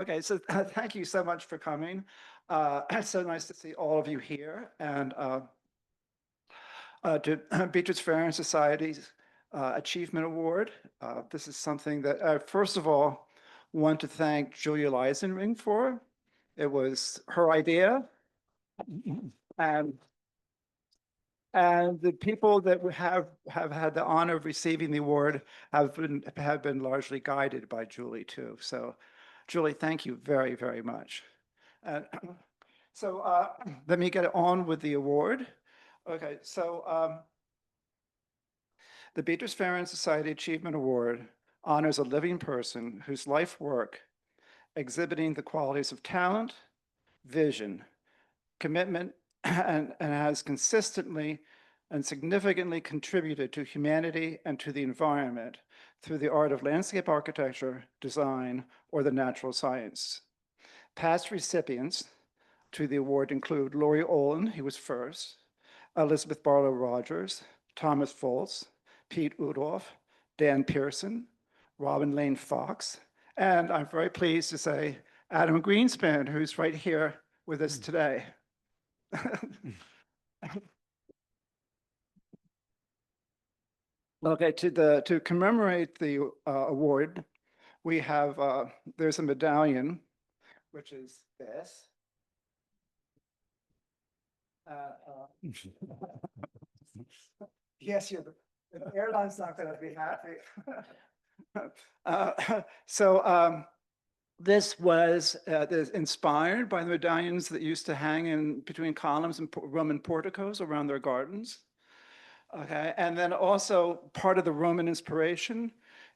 Okay, so thank you so much for coming. It's so nice to see all of you here, and to Beatrix Farrand Society's Achievement Award. This is something that I, first of all, want to thank Julia Leisenring for. It was her idea, and the people that have had the honor of receiving the award have been largely guided by Julie too. So, Julie, thank you very, very much. Uh, so let me get on with the award. Okay, so the Beatrix Farrand Society Achievement Award honors a living person whose life work exhibiting the qualities of talent, vision, commitment, and has consistently and significantly contributed to humanity and to the environment through the art of landscape architecture, design, or the natural science. Past recipients to the award include Laurie Olin, he was first, Elizabeth Barlow Rogers, Thomas Foltz, Pete Udolph, Dan Pearson, Robin Lane Fox, and I'm very pleased to say Adam Greenspan, who's right here with us today. Okay, to commemorate the award, we have there's a medallion, which is this. Yes, the airline's not going to be happy. This was inspired by the medallions that used to hang in between columns and Roman porticos around their gardens. Okay, and then also part of the Roman inspiration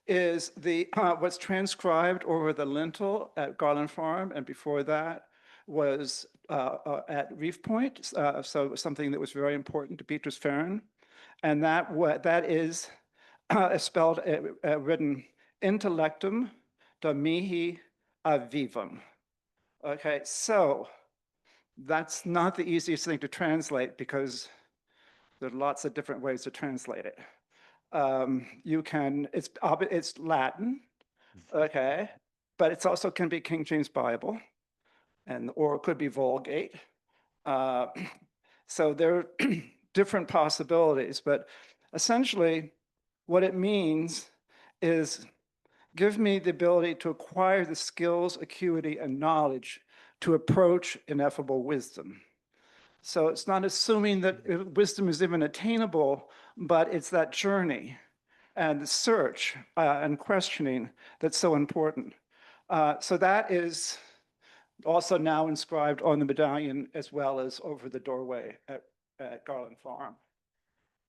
is the what's transcribed over the lintel at Garland Farm, and before that was at Reef Point, so something that was very important to Beatrix Farrand, and that is spelled written intellectum domihi avivum. Okay, so that's not the easiest thing to translate because there are lots of different ways to translate it. It's Latin, okay, but it's also can be King James Bible, or it could be Vulgate. So there are different possibilities, but essentially what it means is give me the ability to acquire the skills, acuity, and knowledge to approach ineffable wisdom. So it's not assuming that wisdom is even attainable, but it's that journey and the search and questioning that's so important. So that is also now inscribed on the medallion as well as over the doorway at Garland Farm.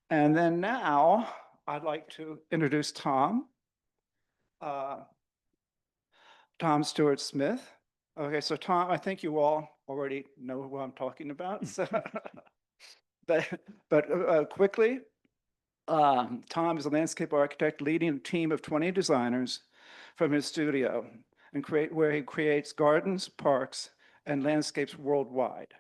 And then now I'd like to introduce Tom. Tom Stuart-Smith. Okay, so Tom, I think you all already know who I'm talking about. So, but quickly, Tom is a landscape architect leading a team of 20 designers from his studio and where he creates gardens, parks, and landscapes worldwide.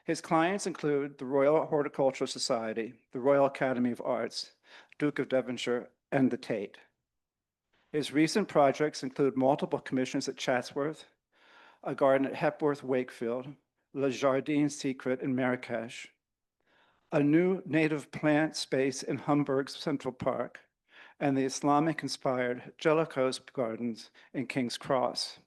His clients include the Royal Horticultural Society, the Royal Academy of Arts, Duke of Devonshire, and the Tate. His recent projects include multiple commissions at Chatsworth, a garden at Hepworth Wakefield, Le Jardin Secret in Marrakech, a new native plant space in Hamburg's Central Park, and the Islamic-inspired Jellicoe Gardens in King's Cross.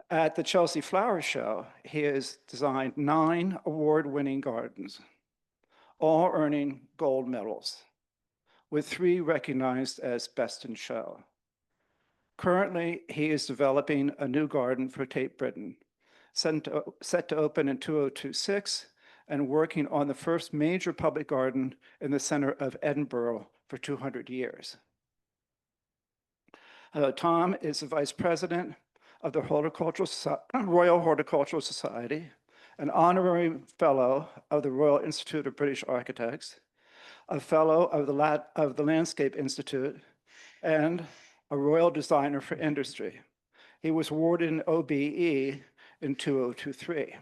At the Chelsea Flower Show, he has designed 9 award-winning gardens, all earning gold medals, with 3 recognized as best in show. Currently, he is developing a new garden for Tate Britain, set to open in 2026, and working on the first major public garden in the center of Edinburgh for 200 years. Tom is the vice president of the Royal Horticultural Society, an honorary fellow of the Royal Institute of British Architects, a fellow of the Landscape Institute, and a royal designer for industry. He was awarded an OBE in 2023.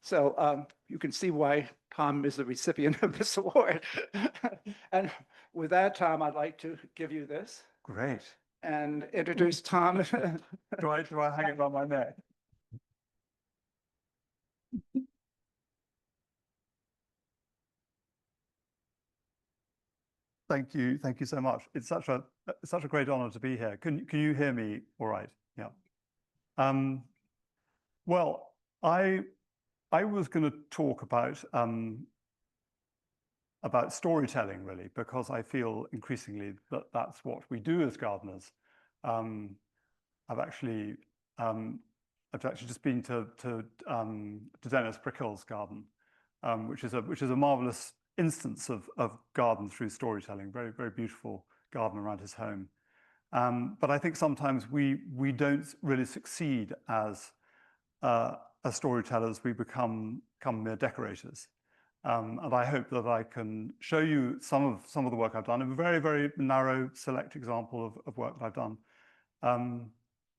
So you can see why Tom is the recipient of this award. And with that, Tom, I'd like to give you this. Great. and introduce Tom. Do I hang it around my neck? Thank you so much. It's such a great honor to be here. Can you hear me all right? Yeah. Well, I was going to talk about storytelling, really, because I feel increasingly that that's what we do as gardeners. I've actually just been to Dennis Prickel's garden, which is a marvelous instance of garden through storytelling. Very, very beautiful garden around his home. But I think sometimes we don't really succeed as storytellers. We become mere decorators. And I hope that I can show you some of the work I've done, a very, very narrow, select example of work that I've done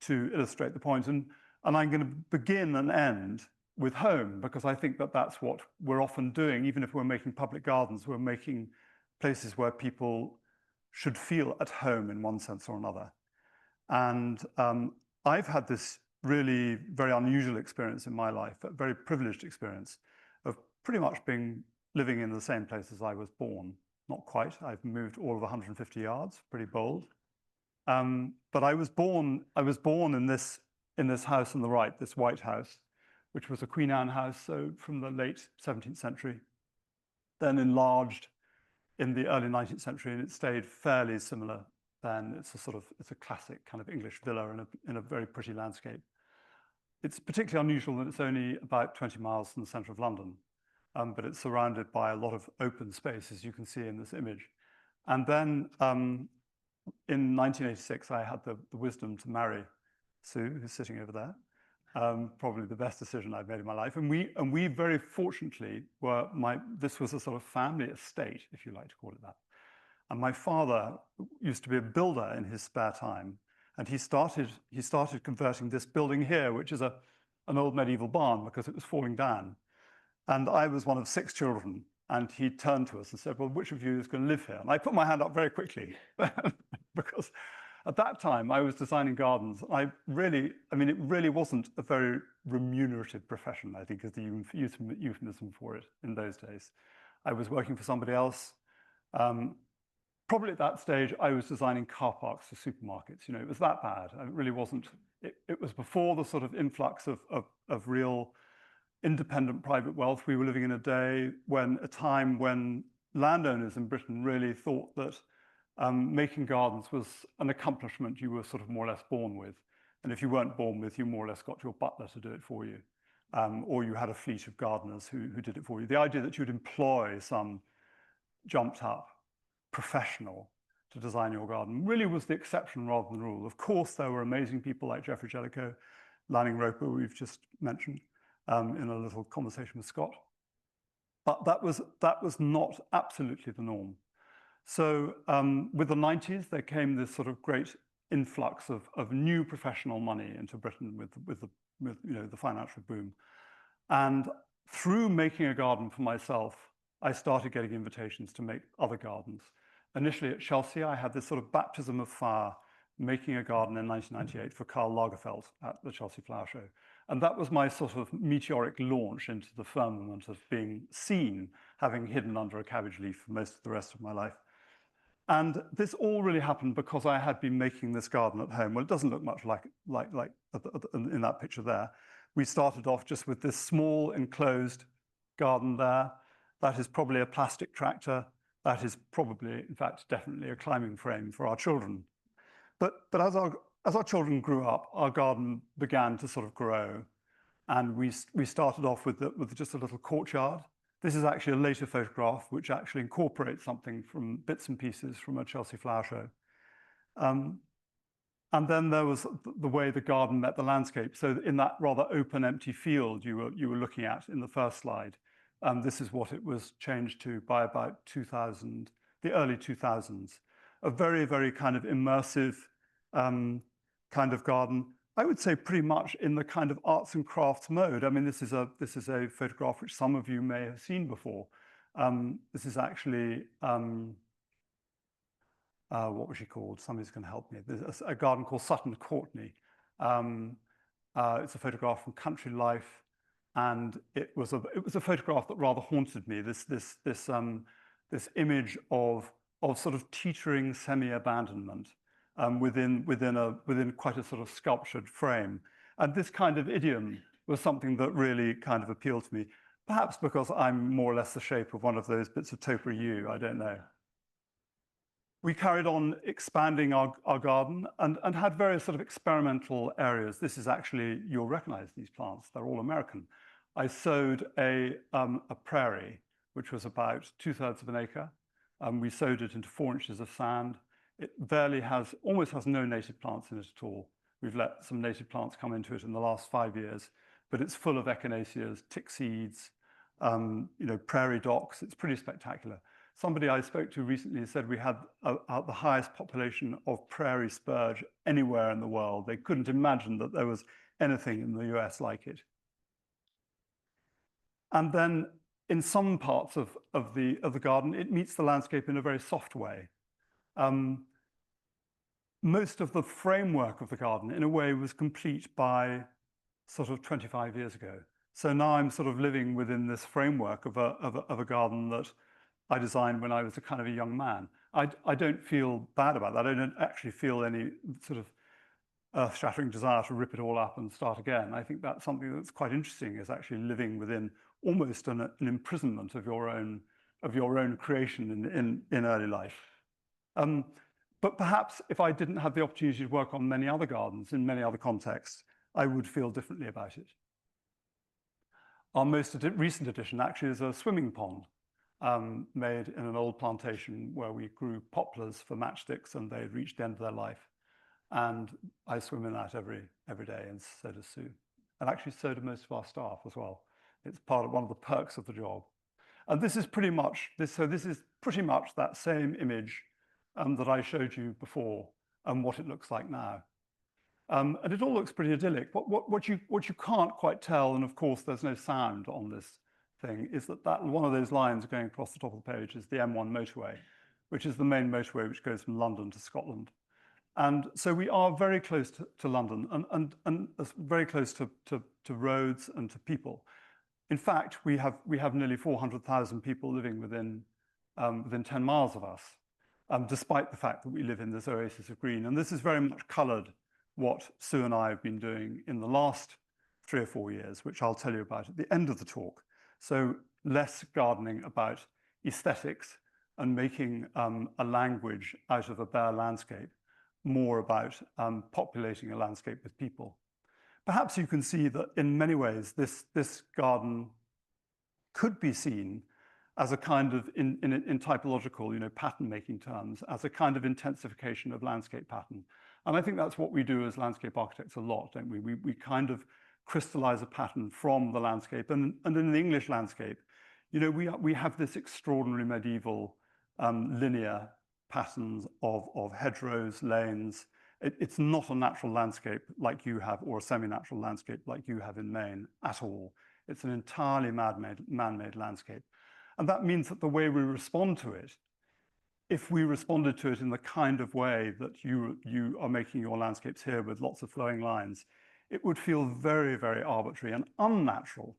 to illustrate the point. And I'm going to begin and end with home, because I think that that's what we're often doing. Even if we're making public gardens, we're making places where people should feel at home in one sense or another. And I've had this really very unusual experience in my life, a very privileged experience of pretty much living in the same place as I was born. Not quite. I've moved all of 150 yards, pretty bold. But I was born in this house on the right, this white house, which was a Queen Anne house, so from the late 17th century, then enlarged in the early 19th century, and it stayed fairly similar then. It's a classic kind of English villa in a very pretty landscape. It's particularly unusual that it's only about 20 miles from the center of London, but it's surrounded by a lot of open space, as you can see in this image. And then in 1986, I had the wisdom to marry Sue, who's sitting over there. Probably the best decision I've made in my life. And we very fortunately this was a sort of family estate, if you like to call it that. And my father used to be a builder in his spare time. And he started converting this building here, which is an old medieval barn, because it was falling down. And I was one of 6 children. And he turned to us and said, well, which of you is going to live here? And I put my hand up very quickly, because at that time I was designing gardens. I mean, it really wasn't a very remunerative profession, I think, is the euphemism for it in those days. I was working for somebody else. Probably at that stage, I was designing car parks for supermarkets. You know, it was that bad. It really wasn't. It was before the sort of influx of real independent private wealth. We were living in a time when landowners in Britain really thought that making gardens was an accomplishment you were sort of more or less born with. And if you weren't born with, you more or less got your butler to do it for you. Or you had a fleet of gardeners who did it for you. The idea that you'd employ some jumped up professional to design your garden really was the exception rather than the rule. Of course, there were amazing people like Geoffrey Jellicoe, Lanning Roper, we've just mentioned in a little conversation with Scott. But that was not absolutely the norm. So with the 90s, there came this sort of great influx of new professional money into Britain with the financial boom. And through making a garden for myself, I started getting invitations to make other gardens. Initially at Chelsea, I had this sort of baptism of fire, making a garden in 1998 for Karl Lagerfeld at the Chelsea Flower Show. And that was my sort of meteoric launch into the firmament of being seen, having hidden under a cabbage leaf for most of the rest of my life. And this all really happened because I had been making this garden at home. Well, it doesn't look much like in that picture there. We started off just with this small enclosed garden there. That is probably a plastic tractor. That is probably, in fact, definitely a climbing frame for our children. But as our children grew up, our garden began to sort of grow. And we started off with just a little courtyard. This is actually a later photograph, which actually incorporates something from bits and pieces from a Chelsea flower show. And then there was the way the garden met the landscape. So in that rather open, empty field you were looking at in the first slide, this is what it was changed to by about 2000, the early 2000s. A very, very kind of immersive kind of garden. I would say pretty much in the kind of arts and crafts mode. I mean, this is a photograph which some of you may have seen before. This is actually what was she called? Somebody's going to help me. There's a garden called Sutton Courtenay. It's a photograph from Country Life, and it was a photograph that rather haunted me. This image of sort of teetering semi-abandonment within quite a sort of sculptured frame. And this kind of idiom was something that really kind of appealed to me, perhaps because I'm more or less the shape of one of those bits of topiary yew, I don't know. We carried on expanding our garden and had various sort of experimental areas. This is actually, you'll recognize these plants, they're all American. I sowed a prairie, which was about 2/3 of an acre. We sowed it into 4 inches of sand. It almost has no native plants in it at all. We've let some native plants come into it in the last 5 years, but it's full of echinaceas, tick seeds, prairie docks. It's pretty spectacular. Somebody I spoke to recently said we had the highest population of prairie spurge anywhere in the world. They couldn't imagine that there was anything in the US like it. And then in some parts of the garden, it meets the landscape in a very soft way. Most of the framework of the garden, in a way, was complete by sort of 25 years ago. So now I'm sort of living within this framework of a garden that I designed when I was a kind of a young man. I don't feel bad about that. I don't actually feel any sort of earth-shattering desire to rip it all up and start again. I think that's something that's quite interesting, is actually living within almost an imprisonment of your own creation in early life. But perhaps if I didn't have the opportunity to work on many other gardens in many other contexts, I would feel differently about it. Our most recent addition actually is a swimming pond made in an old plantation where we grew poplars for matchsticks, and they had reached the end of their life. And I swim in that every day, and so does Sue. And actually so do most of our staff as well. It's one of the perks of the job. And this is pretty much that same image that I showed you before, and what it looks like now. And it all looks pretty idyllic. What you can't quite tell, and of course there's no sound on this thing, is that one of those lines going across the top of the page is the M1 motorway, which is the main motorway which goes from London to Scotland. And so we are very close to London and very close to roads and to people. In fact, we have nearly 400,000 people living within 10 miles of us, despite the fact that we live in this oasis of green. And this has very much colored what Sue and I have been doing in the last 3 or 4 years, which I'll tell you about at the end of the talk. So less gardening about aesthetics and making a language out of a bare landscape, more about populating a landscape with people. Perhaps you can see that in many ways, this garden could be seen as a kind of, in typological, pattern-making terms, as a kind of intensification of landscape pattern. And I think that's what we do as landscape architects a lot, don't we? We kind of crystallize a pattern from the landscape. And in the English landscape, we have this extraordinary medieval linear patterns of hedgerows, lanes. It's not a natural landscape like you have, or a semi-natural landscape like you have in Maine at all. It's an entirely man-made landscape. And that means that the way we respond to it, if we responded to it in the kind of way that you are making your landscapes here with lots of flowing lines, it would feel very, very arbitrary and unnatural,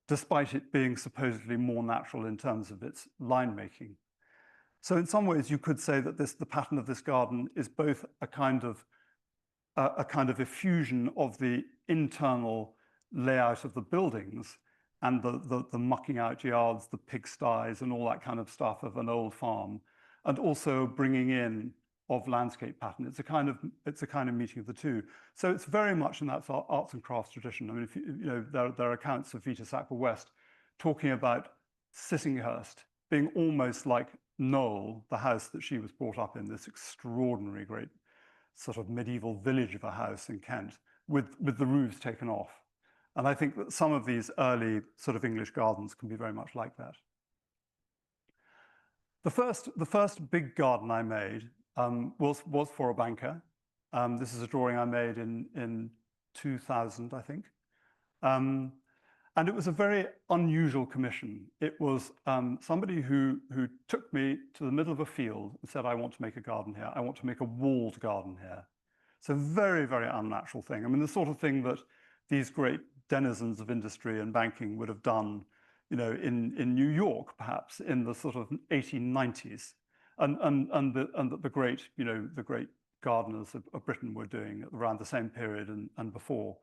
despite it being supposedly more natural in terms of its line making. So in some ways, you could say that the pattern of this garden is both a kind of effusion of the internal layout of the buildings and the mucking out yards, the pigsties, and all that kind of stuff of an old farm, and also bringing in of landscape pattern. It's a kind of meeting of the two. So it's very much in that arts and crafts tradition. I mean, there are accounts of Vita Sackville West talking about Sissinghurst being almost like Knoll, the house that she was brought up in, this extraordinary great sort of medieval village of a house in Kent, with the roofs taken off. And I think that some of these early sort of English gardens can be very much like that. The first big garden I made was for a banker. This is a drawing I made in 2000, I think. And it was a very unusual commission. It was somebody who took me to the middle of a field and said, I want to make a garden here. I want to make a walled garden here. It's a very, very unnatural thing. I mean, the sort of thing that these great denizens of industry and banking would have done, you know, in New York, perhaps in the sort of 1890s, and the great, you know, the great gardeners of Britain were doing around the same period and before,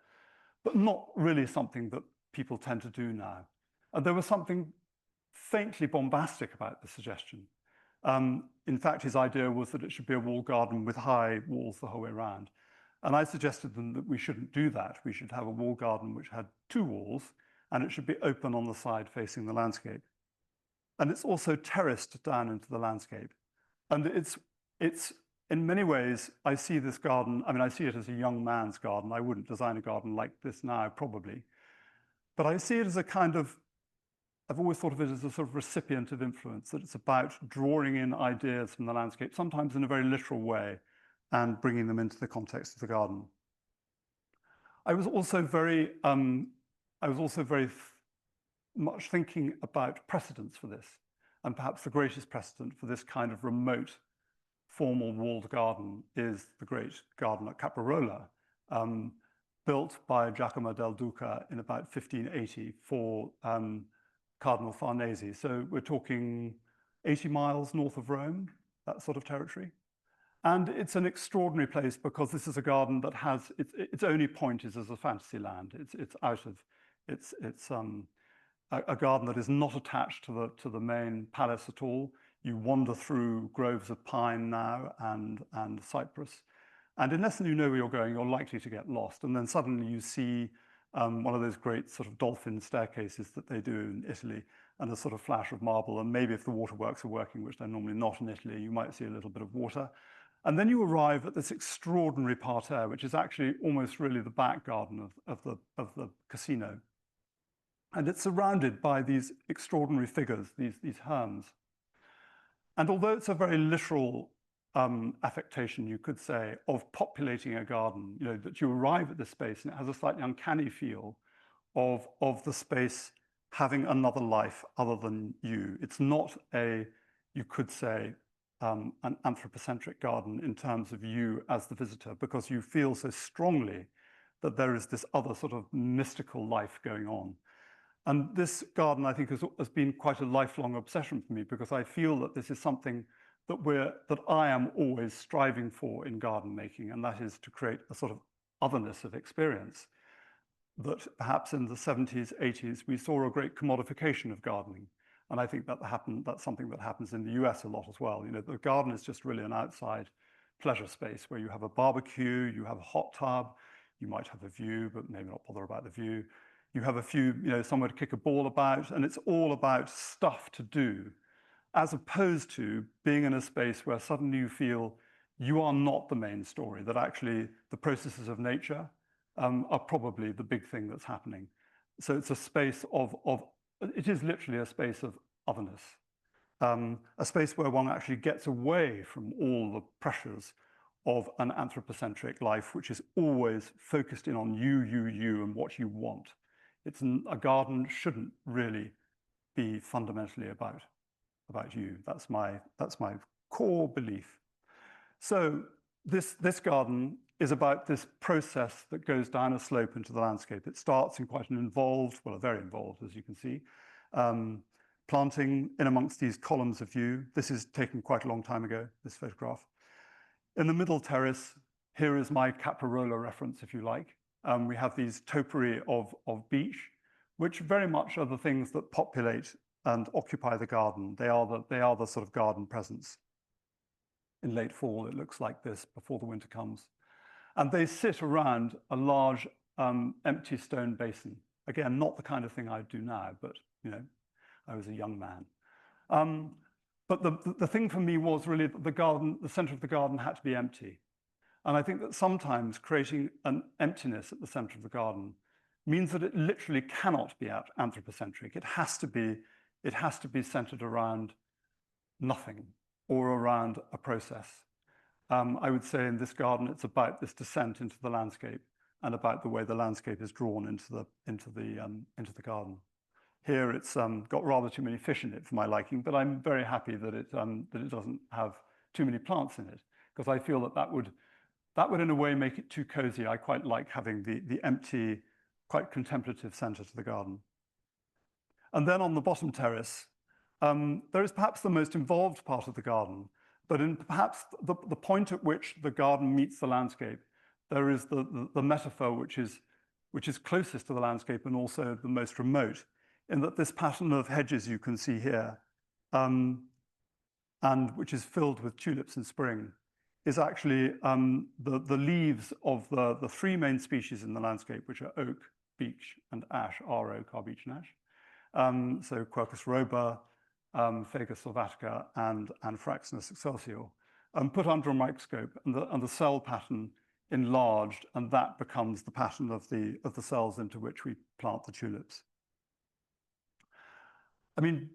but not really something that people tend to do now. And there was something faintly bombastic about the suggestion. In fact, his idea was that it should be a walled garden with high walls the whole way around. And I suggested them that we shouldn't do that. We should have a walled garden which had 2 walls, and it should be open on the side facing the landscape. And it's also terraced down into the landscape. And it's in many ways, I see this garden, I mean, I see it as a young man's garden. I wouldn't design a garden like this now, probably. But I see it as a kind of, I've always thought of it as a sort of recipient of influence, that it's about drawing in ideas from the landscape, sometimes in a very literal way, and bringing them into the context of the garden. I was also very much thinking about precedents for this, and perhaps the greatest precedent for this kind of remote, formal walled garden is the great garden at Caprarola, built by Giacomo del Duca in about 1580 for Cardinal Farnese. So we're talking 80 miles north of Rome, that sort of territory. And it's an extraordinary place because this is a garden that has, its only point is as a fantasy land. It's a garden that is not attached to the main palace at all. You wander through groves of pine now and cypress. And unless you know where you're going, you're likely to get lost. And then suddenly you see one of those great sort of dolphin staircases that they do in Italy, and a sort of flash of marble. And maybe if the waterworks are working, which they're normally not in Italy, you might see a little bit of water. And then you arrive at this extraordinary parterre, which is actually almost really the back garden of the casino. And it's surrounded by these extraordinary figures, these herms. And although it's a very literal affectation, you could say, of populating a garden, you know, that you arrive at this space and it has a slightly uncanny feel of the space having another life other than you. It's not a, you could say, an anthropocentric garden in terms of you as the visitor, because you feel so strongly that there is this other sort of mystical life going on. And this garden, I think, has been quite a lifelong obsession for me, because I feel that this is something that I am always striving for in garden making, and that is to create a sort of otherness of experience. That perhaps in the 70s, 80s, we saw a great commodification of gardening. And I think that's something that happens in the US a lot as well. You know, the garden is just really an outside pleasure space where you have a barbecue, you have a hot tub, you might have a view, but maybe not bother about the view. You have a few, you know, somewhere to kick a ball about, and it's all about stuff to do, as opposed to being in a space where suddenly you feel you are not the main story, that actually the processes of nature are probably the big thing that's happening. So it's a space it is literally a space of otherness, a space where one actually gets away from all the pressures of an anthropocentric life, which is always focused in on you, and what you want. A garden shouldn't really be fundamentally about you. That's my core belief. So this garden is about this process that goes down a slope into the landscape. It starts in quite an involved, well, very involved, as you can see, planting in amongst these columns of view. This is taken quite a long time ago, this photograph. In the middle terrace, here is my Caprarola reference, if you like. We have these topiary of beech, which very much are the things that populate and occupy the garden. They are the sort of garden presence. In late fall, it looks like this before the winter comes. And they sit around a large empty stone basin. Again, not the kind of thing I'd do now, but you know, I was a young man. But the thing for me was really that the center of the garden had to be empty. And I think that sometimes creating an emptiness at the center of the garden means that it literally cannot be anthropocentric. It has to be centered around nothing or around a process. I would say in this garden, it's about this descent into the landscape and about the way the landscape is drawn into the garden. Here it's got rather too many fish in it for my liking, but I'm very happy that it doesn't have too many plants in it, because I feel that would in a way make it too cozy. I quite like having the empty, quite contemplative center to the garden. And then on the bottom terrace, there is perhaps the most involved part of the garden, but in perhaps the point at which the garden meets the landscape, there is the metaphor which is closest to the landscape and also the most remote, in that this pattern of hedges you can see here, and which is filled with tulips in spring, is actually the leaves of the three main species in the landscape, which are oak, beech, and ash, our oak, our beech and ash. So Quercus robur, Fagus sylvatica, and Fraxinus excelsior, put under a microscope, and the cell pattern enlarged, and that becomes the pattern of the cells into which we plant the tulips. I mean,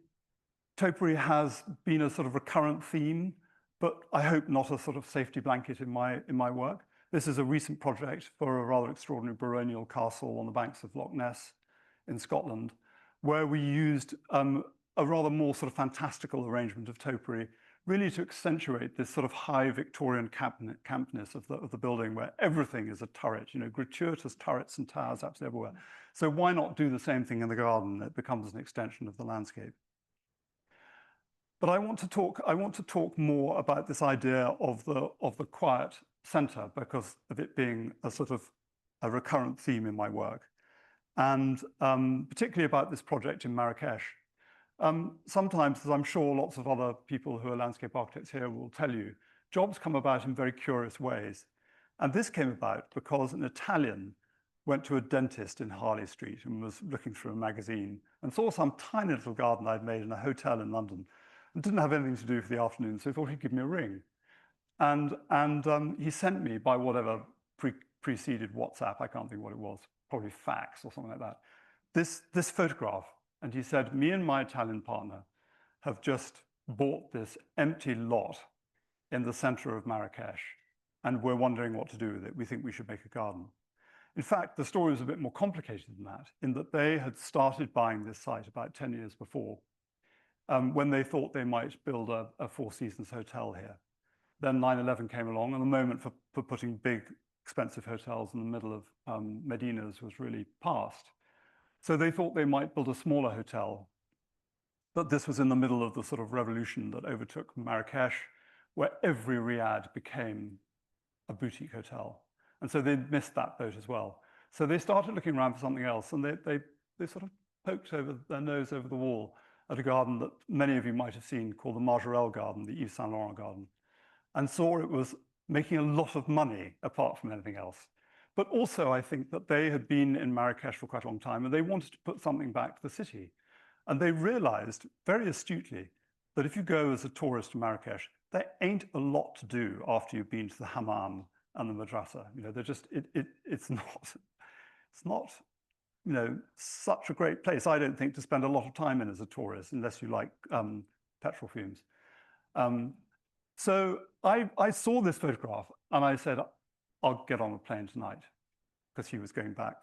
topiary has been a sort of recurrent theme, but I hope not a sort of safety blanket in my work. This is a recent project for a rather extraordinary baronial castle on the banks of Loch Ness in Scotland, where we used a rather more sort of fantastical arrangement of topiary, really to accentuate this sort of high Victorian campness of the building, where everything is a turret, you know, gratuitous turrets and towers absolutely everywhere. So why not do the same thing in the garden? It becomes an extension of the landscape. But I want to talk more about this idea of the quiet center, because of it being a sort of a recurrent theme in my work, and particularly about this project in Marrakech. Sometimes, as I'm sure lots of other people who are landscape architects here will tell you, jobs come about in very curious ways. And this came about because an Italian went to a dentist in Harley Street and was looking through a magazine and saw some tiny little garden I'd made in a hotel in London and didn't have anything to do for the afternoon, so he thought he'd give me a ring. And he sent me, by whatever preceded WhatsApp, I can't think what it was, probably fax or something like that, this photograph. And he said, me and my Italian partner have just bought this empty lot in the center of Marrakech, and we're wondering what to do with it. We think we should make a garden. In fact, the story was a bit more complicated than that, in that they had started buying this site about 10 years before, when they thought they might build a Four Seasons hotel here. Then 9/11 came along, and the moment for putting big, expensive hotels in the middle of Medinas was really past. So they thought they might build a smaller hotel, but this was in the middle of the sort of revolution that overtook Marrakech, where every riad became a boutique hotel. And so they missed that boat as well. So they started looking around for something else, and they sort of poked over their nose over the wall at a garden that many of you might have seen called the Majorelle Garden, the Yves Saint Laurent Garden, and saw it was making a lot of money apart from anything else. But also, I think that they had been in Marrakech for quite a long time, and they wanted to put something back to the city. And they realized very astutely that if you go as a tourist to Marrakech, there ain't a lot to do after you've been to the hammam and the madrasa. You know, they're just, it's not, you know, such a great place, I don't think, to spend a lot of time in as a tourist, unless you like petrol fumes. So I saw this photograph, and I said, I'll get on a plane tonight, because he was going back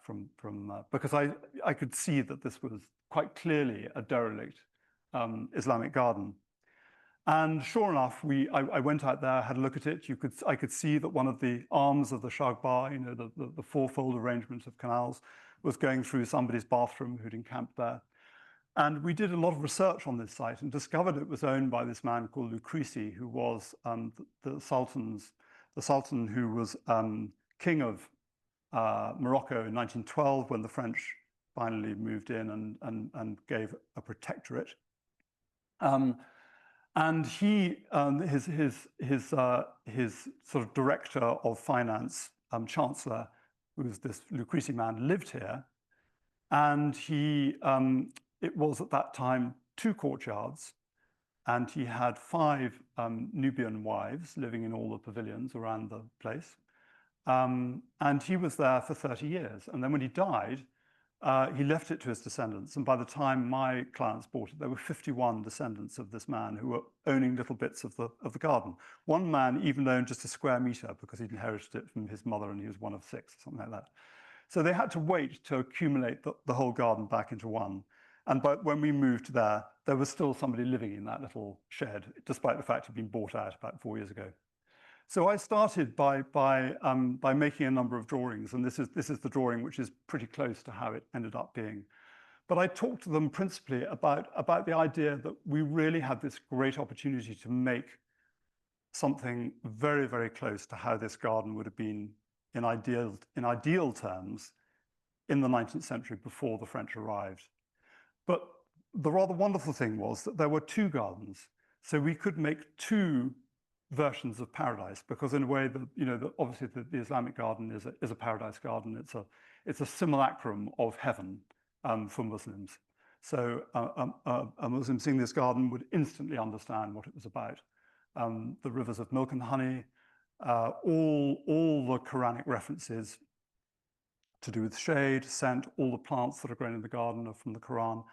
because I could see that this was quite clearly a derelict Islamic garden. And sure enough, I went out there, had a look at it. I could see that one of the arms of the Shagbar, you know, the fourfold arrangement of canals, was going through somebody's bathroom who'd encamped there. And we did a lot of research on this site and discovered it was owned by this man called Lucrezi, who was the Sultan who was king of Morocco in 1912, when the French finally moved in and gave a protectorate. And he, his sort of director of finance, chancellor, who was this Lucrezi man, lived here. And he, it was at that time 2 courtyards, and he had 5 Nubian wives living in all the pavilions around the place. And he was there for 30 years. And then when he died, he left it to his descendants. And by the time my clients bought it, there were 51 descendants of this man who were owning little bits of the garden. One man even owned just a square meter because he'd inherited it from his mother and he was one of 6 or something like that. So they had to wait to accumulate the whole garden back into one. And when we moved there, there was still somebody living in that little shed, despite the fact it had been bought out about 4 years ago. So I started by making a number of drawings, and this is the drawing which is pretty close to how it ended up being. But I talked to them principally about the idea that we really had this great opportunity to make something very, very close to how this garden would have been in ideal terms in the 19th century before the French arrived. But the rather wonderful thing was that there were 2 gardens, so we could make 2 versions of paradise, because in a way, obviously the Islamic garden is a paradise garden. It's a simulacrum of heaven for Muslims. So a Muslim seeing this garden would instantly understand what it was about. The rivers of milk and honey, all the Quranic references to do with shade, scent, all the plants that are grown in the garden are from the Quran,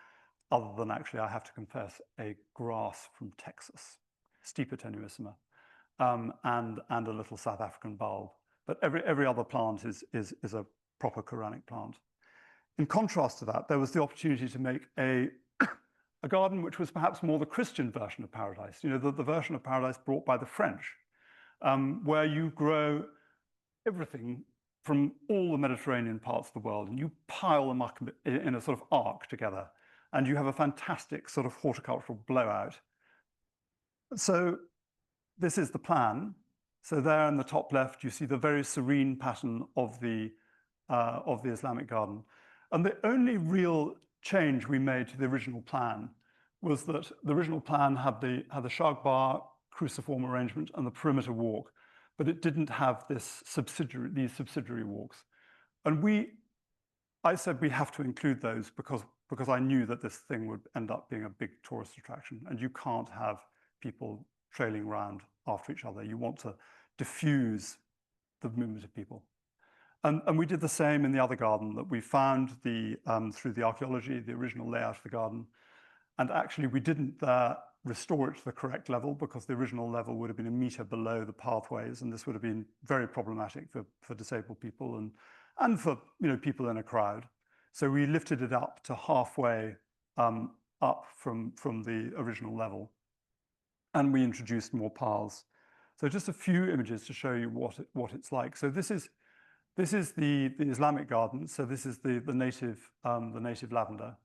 other than actually, I have to confess, a grass from Texas, Stipa tenuissima, and a little South African bulb. But every other plant is a proper Quranic plant. In contrast to that, there was the opportunity to make a garden which was perhaps more the Christian version of paradise, the version of paradise brought by the French, where you grow everything from all the Mediterranean parts of the world, and you pile them up in a sort of arc together, and you have a fantastic sort of horticultural blowout. So this is the plan. So there in the top left, you see the very serene pattern of the Islamic garden. And the only real change we made to the original plan was that the original plan had the shagbar cruciform arrangement and the perimeter walk, but it didn't have these subsidiary walks. And I said we have to include those because I knew that this thing would end up being a big tourist attraction, and you can't have people trailing around after each other. You want to diffuse the movement of people. And we did the same in the other garden, that we found through the archaeology, the original layout of the garden. And actually, we didn't restore it to the correct level, because the original level would have been a meter below the pathways, and this would have been very problematic for disabled people and for people in a crowd. So we lifted it up to halfway up from the original level, and we introduced more paths. So just a few images to show you what it's like. So this is the Islamic garden. So this is the native lavender.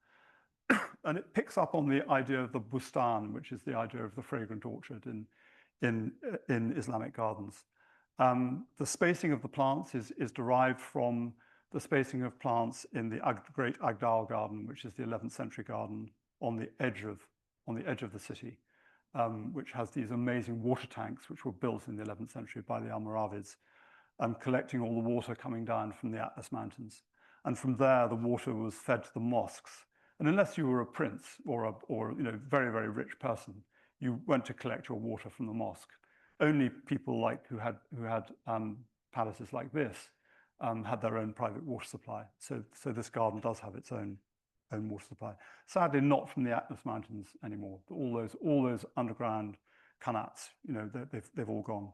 And it picks up on the idea of the bustan, which is the idea of the fragrant orchard in Islamic gardens. The spacing of the plants is derived from the spacing of plants in the Great Agdal Garden, which is the 11th century garden on the edge of the city, which has these amazing water tanks which were built in the 11th century by the Almoravids, collecting all the water coming down from the Atlas Mountains. And from there, the water was fed to the mosques. And unless you were a prince or very, very rich person, you went to collect your water from the mosque. Only people who had palaces like this had their own private water supply. So this garden does have its own water supply. Sadly, not from the Atlas Mountains anymore. All those underground qanats, they've all gone.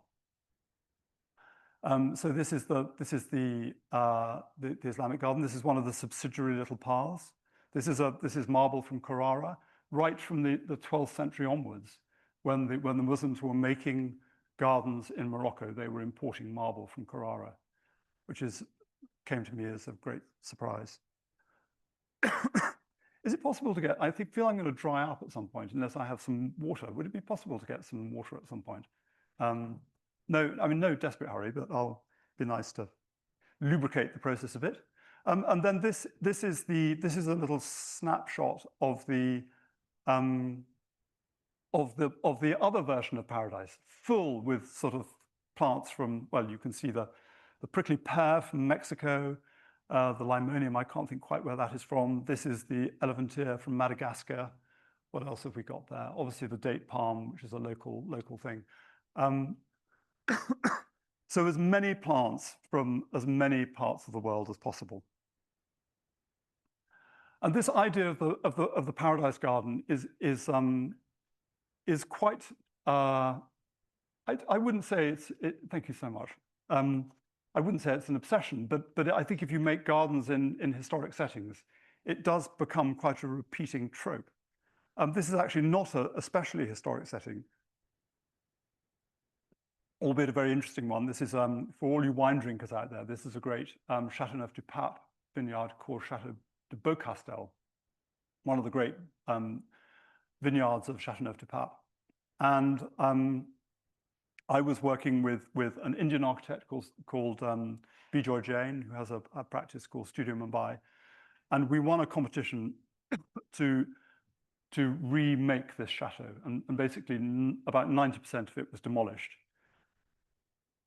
So this is the Islamic garden. This is one of the subsidiary little paths. This is marble from Carrara, right from the 12th century onwards. When the Muslims were making gardens in Morocco, they were importing marble from Carrara, which came to me as a great surprise. Is it possible to get? I feel I'm going to dry up at some point unless I have some water. Would it be possible to get some water at some point? No, I mean, no desperate hurry, but I'll be nice to lubricate the process a bit. And then this is a little snapshot of the other version of paradise, full with sort of plants from, well, you can see the prickly pear from Mexico, the limonium, I can't think quite where that is from. This is the elephantia from Madagascar. What else have we got there? Obviously the date palm, which is a local thing. So as many plants from as many parts of the world as possible. And this idea of the paradise garden is quite. I wouldn't say it's. Thank you so much. I wouldn't say it's an obsession, but I think if you make gardens in historic settings, it does become quite a repeating trope. This is actually not a especially historic setting, albeit a very interesting one. This is, for all you wine drinkers out there, this is a great Châteauneuf-du-Pape vineyard called Château de Beaucastel, one of the great vineyards of Châteauneuf-du-Pape. And I was working with an Indian architect called Bijoy Jain, who has a practice called Studio Mumbai. And we won a competition to remake this chateau. And basically, about 90% of it was demolished.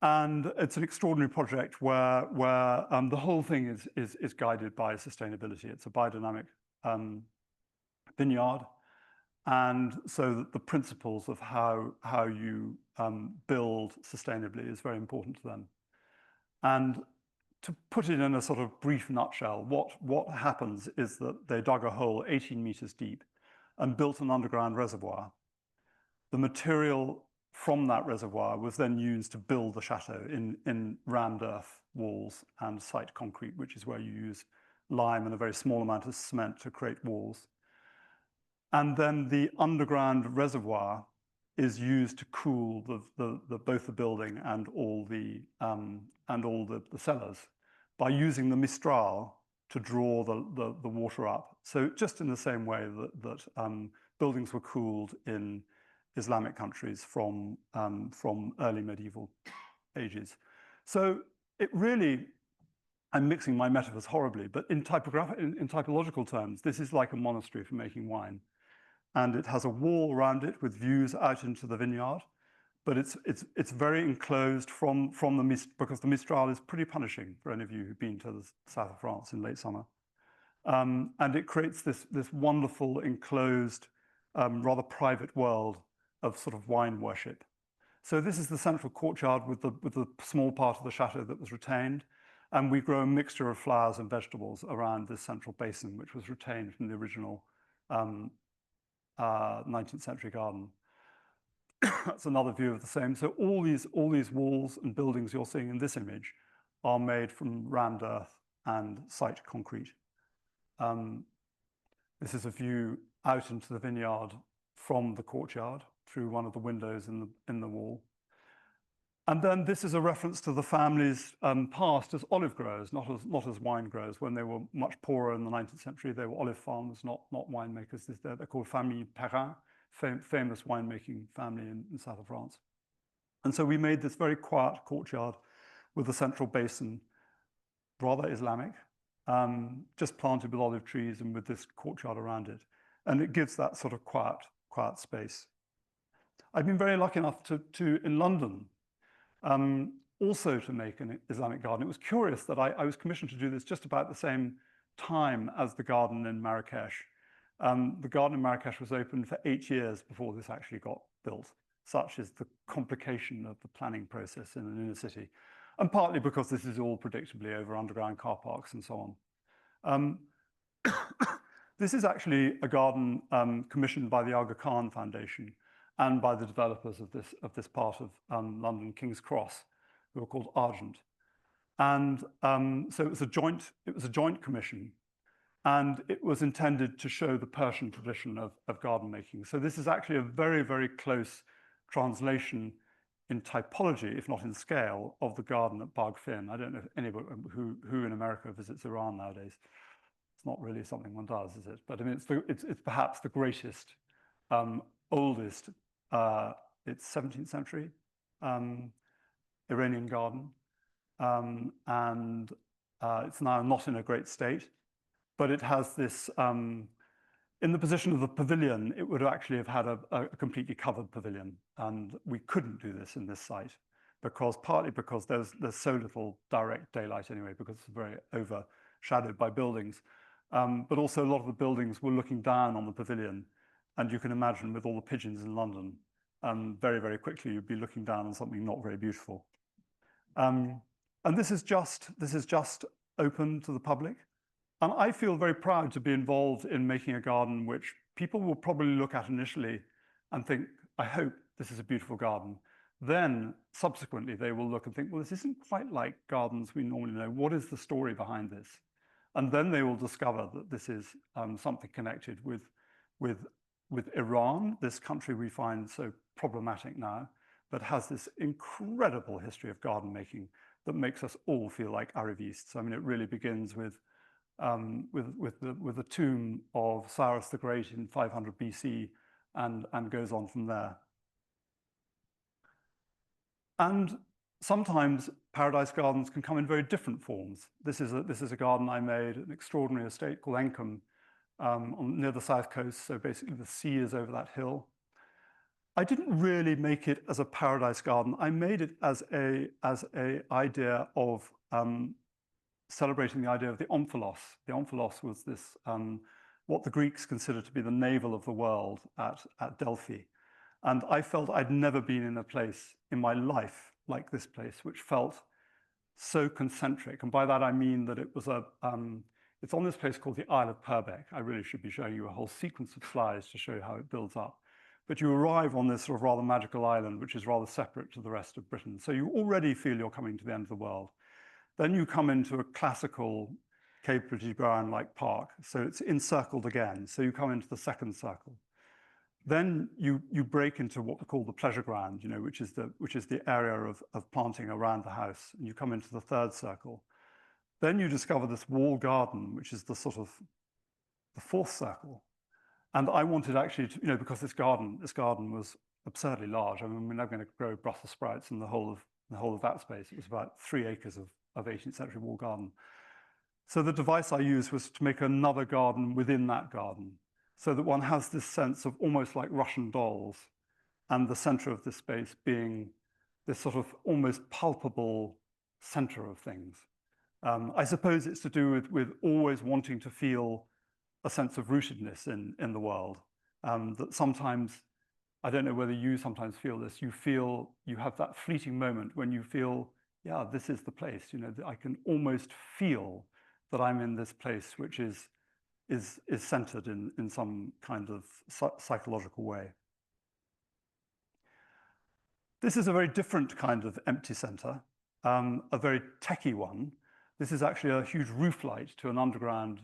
And it's an extraordinary project where the whole thing is guided by sustainability. It's a biodynamic vineyard. And so the principles of how you build sustainably is very important to them. And to put it in a sort of brief nutshell, what happens is that they dug a hole 18 meters deep and built an underground reservoir. The material from that reservoir was then used to build the chateau in rammed earth walls and site concrete, which is where you use lime and a very small amount of cement to create walls. And then the underground reservoir is used to cool both the building and all the cellars by using the Mistral to draw the water up. So just in the same way that buildings were cooled in Islamic countries from early medieval ages. So it really, I'm mixing my metaphors horribly, but in typological terms, this is like a monastery for making wine. And it has a wall around it with views out into the vineyard, but it's very enclosed from the mist, because the Mistral is pretty punishing for any of you who've been to the south of France in late summer. And it creates this wonderful enclosed, rather private world of sort of wine worship. So this is the central courtyard with the small part of the chateau that was retained. And we grow a mixture of flowers and vegetables around this central basin, which was retained from the original 19th century garden. That's another view of the same. So all these walls and buildings you're seeing in this image are made from rammed earth and site concrete. This is a view out into the vineyard from the courtyard through one of the windows in the wall. And then this is a reference to the family's past as olive growers, not as wine growers. When they were much poorer in the 19th century, they were olive farmers, not winemakers. They're called Famille Perrin, famous winemaking family in south of France. And so we made this very quiet courtyard with a central basin, rather Islamic, just planted with olive trees and with this courtyard around it. And it gives that sort of quiet space. I've been very lucky enough to in London, also to make an Islamic garden. It was curious that I was commissioned to do this just about the same time as the garden in Marrakech. The garden in Marrakech was open for 8 years before this actually got built. Such is the complication of the planning process in an inner city. And partly because this is all predictably over underground car parks and so on. This is actually a garden commissioned by the Aga Khan Foundation and by the developers of this part of London, King's Cross, who are called Argent. And so it was a joint commission, and it was intended to show the Persian tradition of garden making. So this is actually a very, very close translation in typology, if not in scale, of the garden at Bagh Fin. I don't know if anybody who in America visits Iran nowadays. It's not really something one does, is it? But I mean, it's perhaps the greatest, oldest, it's 17th century Iranian garden. And it's now not in a great state, but it has this, in the position of the pavilion, it would actually have had a completely covered pavilion. And we couldn't do this in this site, partly because there's so little direct daylight anyway, because it's very overshadowed by buildings. But also a lot of the buildings were looking down on the pavilion. And you can imagine with all the pigeons in London, very, very quickly you'd be looking down on something not very beautiful. And this is just open to the public. And I feel very proud to be involved in making a garden which people will probably look at initially and think, I hope this is a beautiful garden. Then subsequently, they will look and think, well, this isn't quite like gardens we normally know. What is the story behind this? And then they will discover that this is something connected with Iran, this country we find so problematic now, but has this incredible history of garden making that makes us all feel like arrivistes. I mean, it really begins with the tomb of Cyrus the Great in 500 BC and goes on from there. And sometimes paradise gardens can come in very different forms. This is a garden I made, an extraordinary estate called Encombe, near the south coast. So basically the sea is over that hill. I didn't really make it as a paradise garden. I made it as a idea of celebrating the idea of the omphalos. The omphalos was this, what the Greeks considered to be the navel of the world at Delphi. And I felt I'd never been in a place in my life like this place, which felt so concentric. And by that, I mean that it was it's on this place called the Isle of Purbeck. I really should be showing you a whole sequence of slides to show you how it builds up. But you arrive on this sort of rather magical island, which is rather separate to the rest of Britain. So you already feel you're coming to the end of the world. Then you come into a classical Cave British Brown-like park. So it's encircled again. So you come into the second circle. Then you break into what we call the pleasure ground, which is the area of planting around the house. And you come into the third circle. Then you discover this wall garden, which is the sort of the fourth circle. And I wanted actually to, because this garden was absurdly large. I mean, we're now going to grow Brussels sprouts in the whole of that space. It was about 3 acres of 18th century wall garden. So the device I used was to make another garden within that garden, so that one has this sense of almost like Russian dolls, and the center of this space being this sort of almost palpable center of things. I suppose it's to do with always wanting to feel a sense of rootedness in the world. That sometimes, I don't know whether you sometimes feel this, you have that fleeting moment when you feel, yeah, this is the place, I can almost feel that I'm in this place, which is centered in some kind of psychological way. This is a very different kind of empty center, a very techie one. This is actually a huge roof light to an underground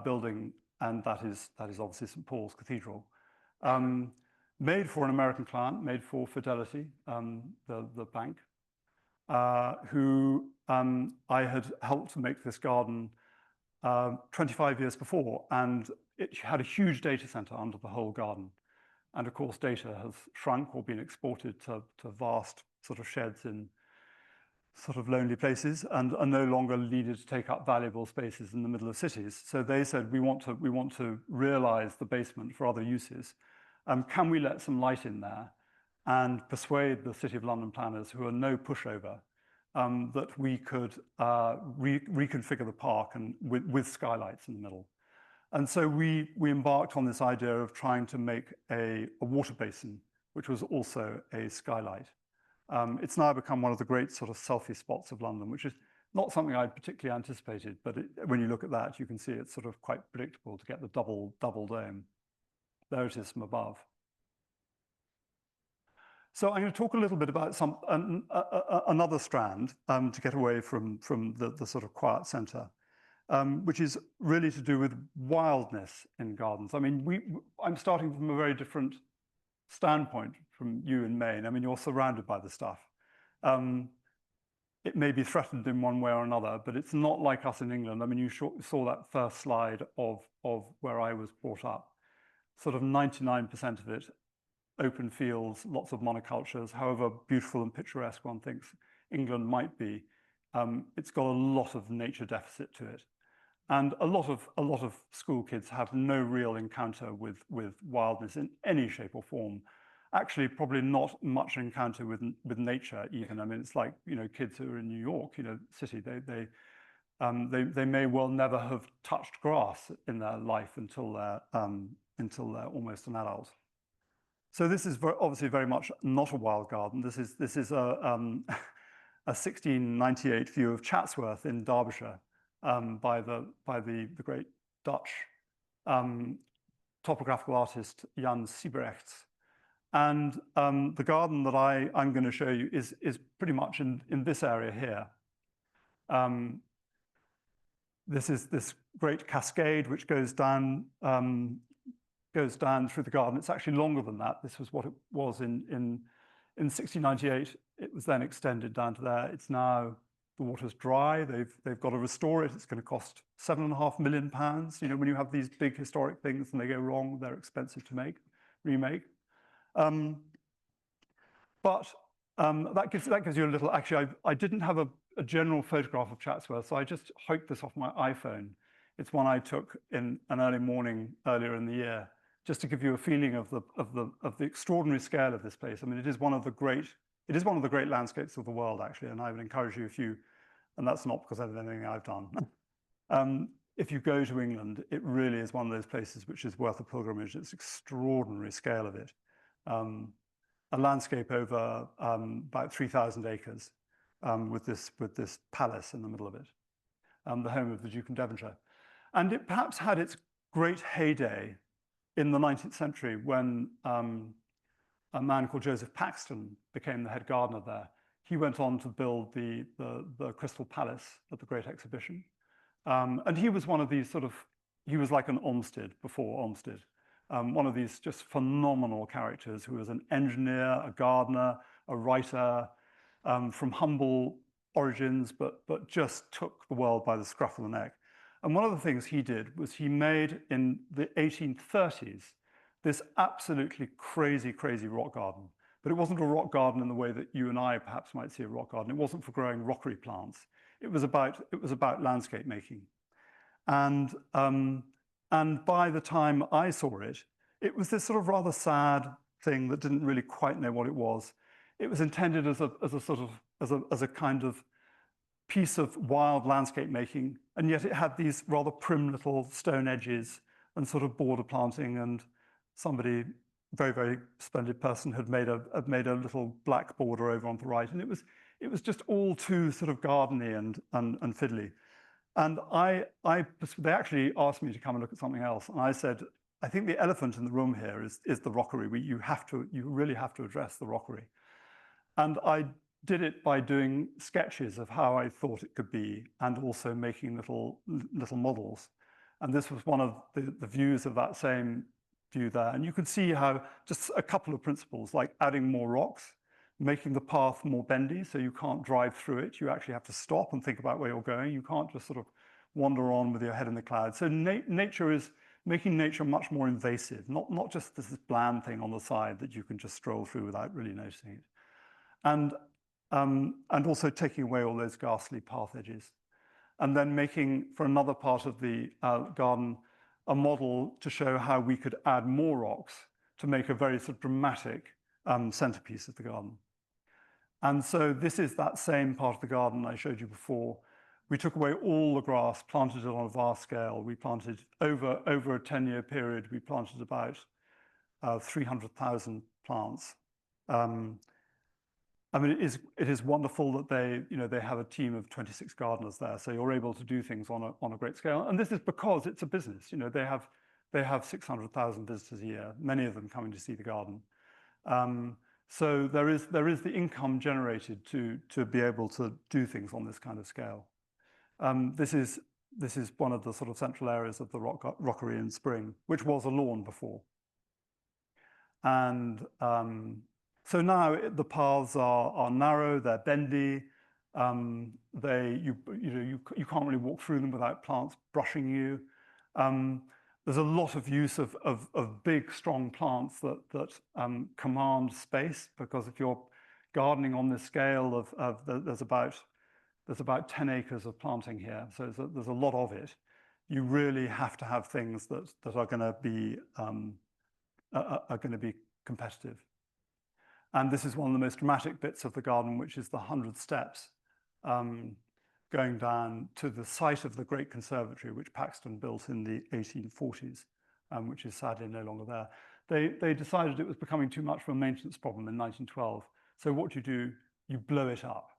building, and that is obviously St. Paul's Cathedral. Made for an American client, made for Fidelity, the bank, who I had helped to make this garden 25 years before, and it had a huge data center under the whole garden. And of course, data has shrunk or been exported to vast sort of sheds in sort of lonely places and are no longer needed to take up valuable spaces in the middle of cities. So they said, we want to realize the basement for other uses. Can we let some light in there and persuade the City of London planners, who are no pushover, that we could reconfigure the park and with skylights in the middle. And so we embarked on this idea of trying to make a water basin, which was also a skylight. It's now become one of the great sort of selfie spots of London, which is not something I'd particularly anticipated, but when you look at that, you can see it's sort of quite predictable to get the double dome. There it is from above. So I'm going to talk a little bit about another strand to get away from the sort of quiet center, which is really to do with wildness in gardens. I mean, I'm starting from a very different standpoint from you in Maine. I mean, you're surrounded by the stuff. It may be threatened in one way or another, but it's not like us in England. I mean, you saw that first slide of where I was brought up. Sort of 99% of it, open fields, lots of monocultures, however beautiful and picturesque one thinks England might be. It's got a lot of nature deficit to it. And a lot of school kids have no real encounter with wildness in any shape or form. Actually, probably not much encounter with nature even. I mean, it's like, kids who are in New York, city, they may well never have touched grass in their life until they're almost an adult. So this is obviously very much not a wild garden. This is a 1698 view of Chatsworth in Derbyshire. by the great Dutch topographical artist Jan Siebrechts. And the garden that I'm going to show you is pretty much in this area here. This is this great cascade which goes down through the garden. It's actually longer than that. This was what it was in 1698. It was then extended down to there. It's now, the water's dry. They've got to restore it. It's going to cost £7.5 million. You know, when you have these big historic things and they go wrong, they're expensive to remake. But that gives you a little. Actually, I didn't have a general photograph of Chatsworth, so I just hiked this off my iPhone. It's one I took in an early morning earlier in the year, just to give you a feeling of the extraordinary scale of this place. I mean, it is one of the great landscapes of the world, actually, and I would encourage you, if you, and that's not because of anything I've done, if you go to England, it really is one of those places which is worth a pilgrimage. It's extraordinary scale of it. A landscape over about 3,000 acres with this palace in the middle of it, the home of the Duke of Devonshire. And it perhaps had its great heyday in the 19th century when a man called Joseph Paxton became the head gardener there. He went on to build the Crystal Palace at the Great Exhibition. And he was one of these he was like an Olmsted before Olmsted. One of these just phenomenal characters who was an engineer, a gardener, a writer, from humble origins, but just took the world by the scruff of the neck. And one of the things he did was he made, in the 1830s, this absolutely crazy, crazy rock garden. But it wasn't a rock garden in the way that you and I perhaps might see a rock garden. It wasn't for growing rockery plants. It was about landscape making. And by the time I saw it, it was this sort of rather sad thing that didn't really quite know what it was. It was intended as a kind of piece of wild landscape making, and yet it had these rather prim little stone edges and sort of border planting, and somebody, very, very splendid person, had made a little black border over on the right, and it was just all too sort of gardeny and fiddly. And they actually asked me to come and look at something else, and I said, I think the elephant in the room here is the rockery. You really have to address the rockery. And I did it by doing sketches of how I thought it could be, and also making little models. And this was one of the views of that same view there. And you can see how just a couple of principles, like adding more rocks, making the path more bendy so you can't drive through it. You actually have to stop and think about where you're going. You can't just sort of wander on with your head in the clouds. So nature is making nature much more invasive, not just this bland thing on the side that you can just stroll through without really noticing it. And also taking away all those ghastly path edges. And then making, for another part of the garden, a model to show how we could add more rocks to make a very sort of dramatic centerpiece of the garden. And so this is that same part of the garden I showed you before. We took away all the grass, planted it on a vast scale. We planted, over a 10-year period, we planted about 300,000 plants. I mean, it is wonderful that they have a team of 26 gardeners there, so you're able to do things on a great scale. And this is because it's a business. You know, they have 600,000 visitors a year, many of them coming to see the garden. So there is the income generated to be able to do things on this kind of scale. This is one of the sort of central areas of the rockery in spring, which was a lawn before. And so now the paths are narrow, they're bendy. You can't really walk through them without plants brushing you. There's a lot of use of big, strong plants that command space, because if you're gardening on this scale there's about 10 acres of planting here, so there's a lot of it. You really have to have things that are going to be competitive. And this is one of the most dramatic bits of the garden, which is the 100 steps going down to the site of the great conservatory, which Paxton built in the 1840s, which is sadly no longer there. They decided it was becoming too much of a maintenance problem in 1912. So what do? You blow it up.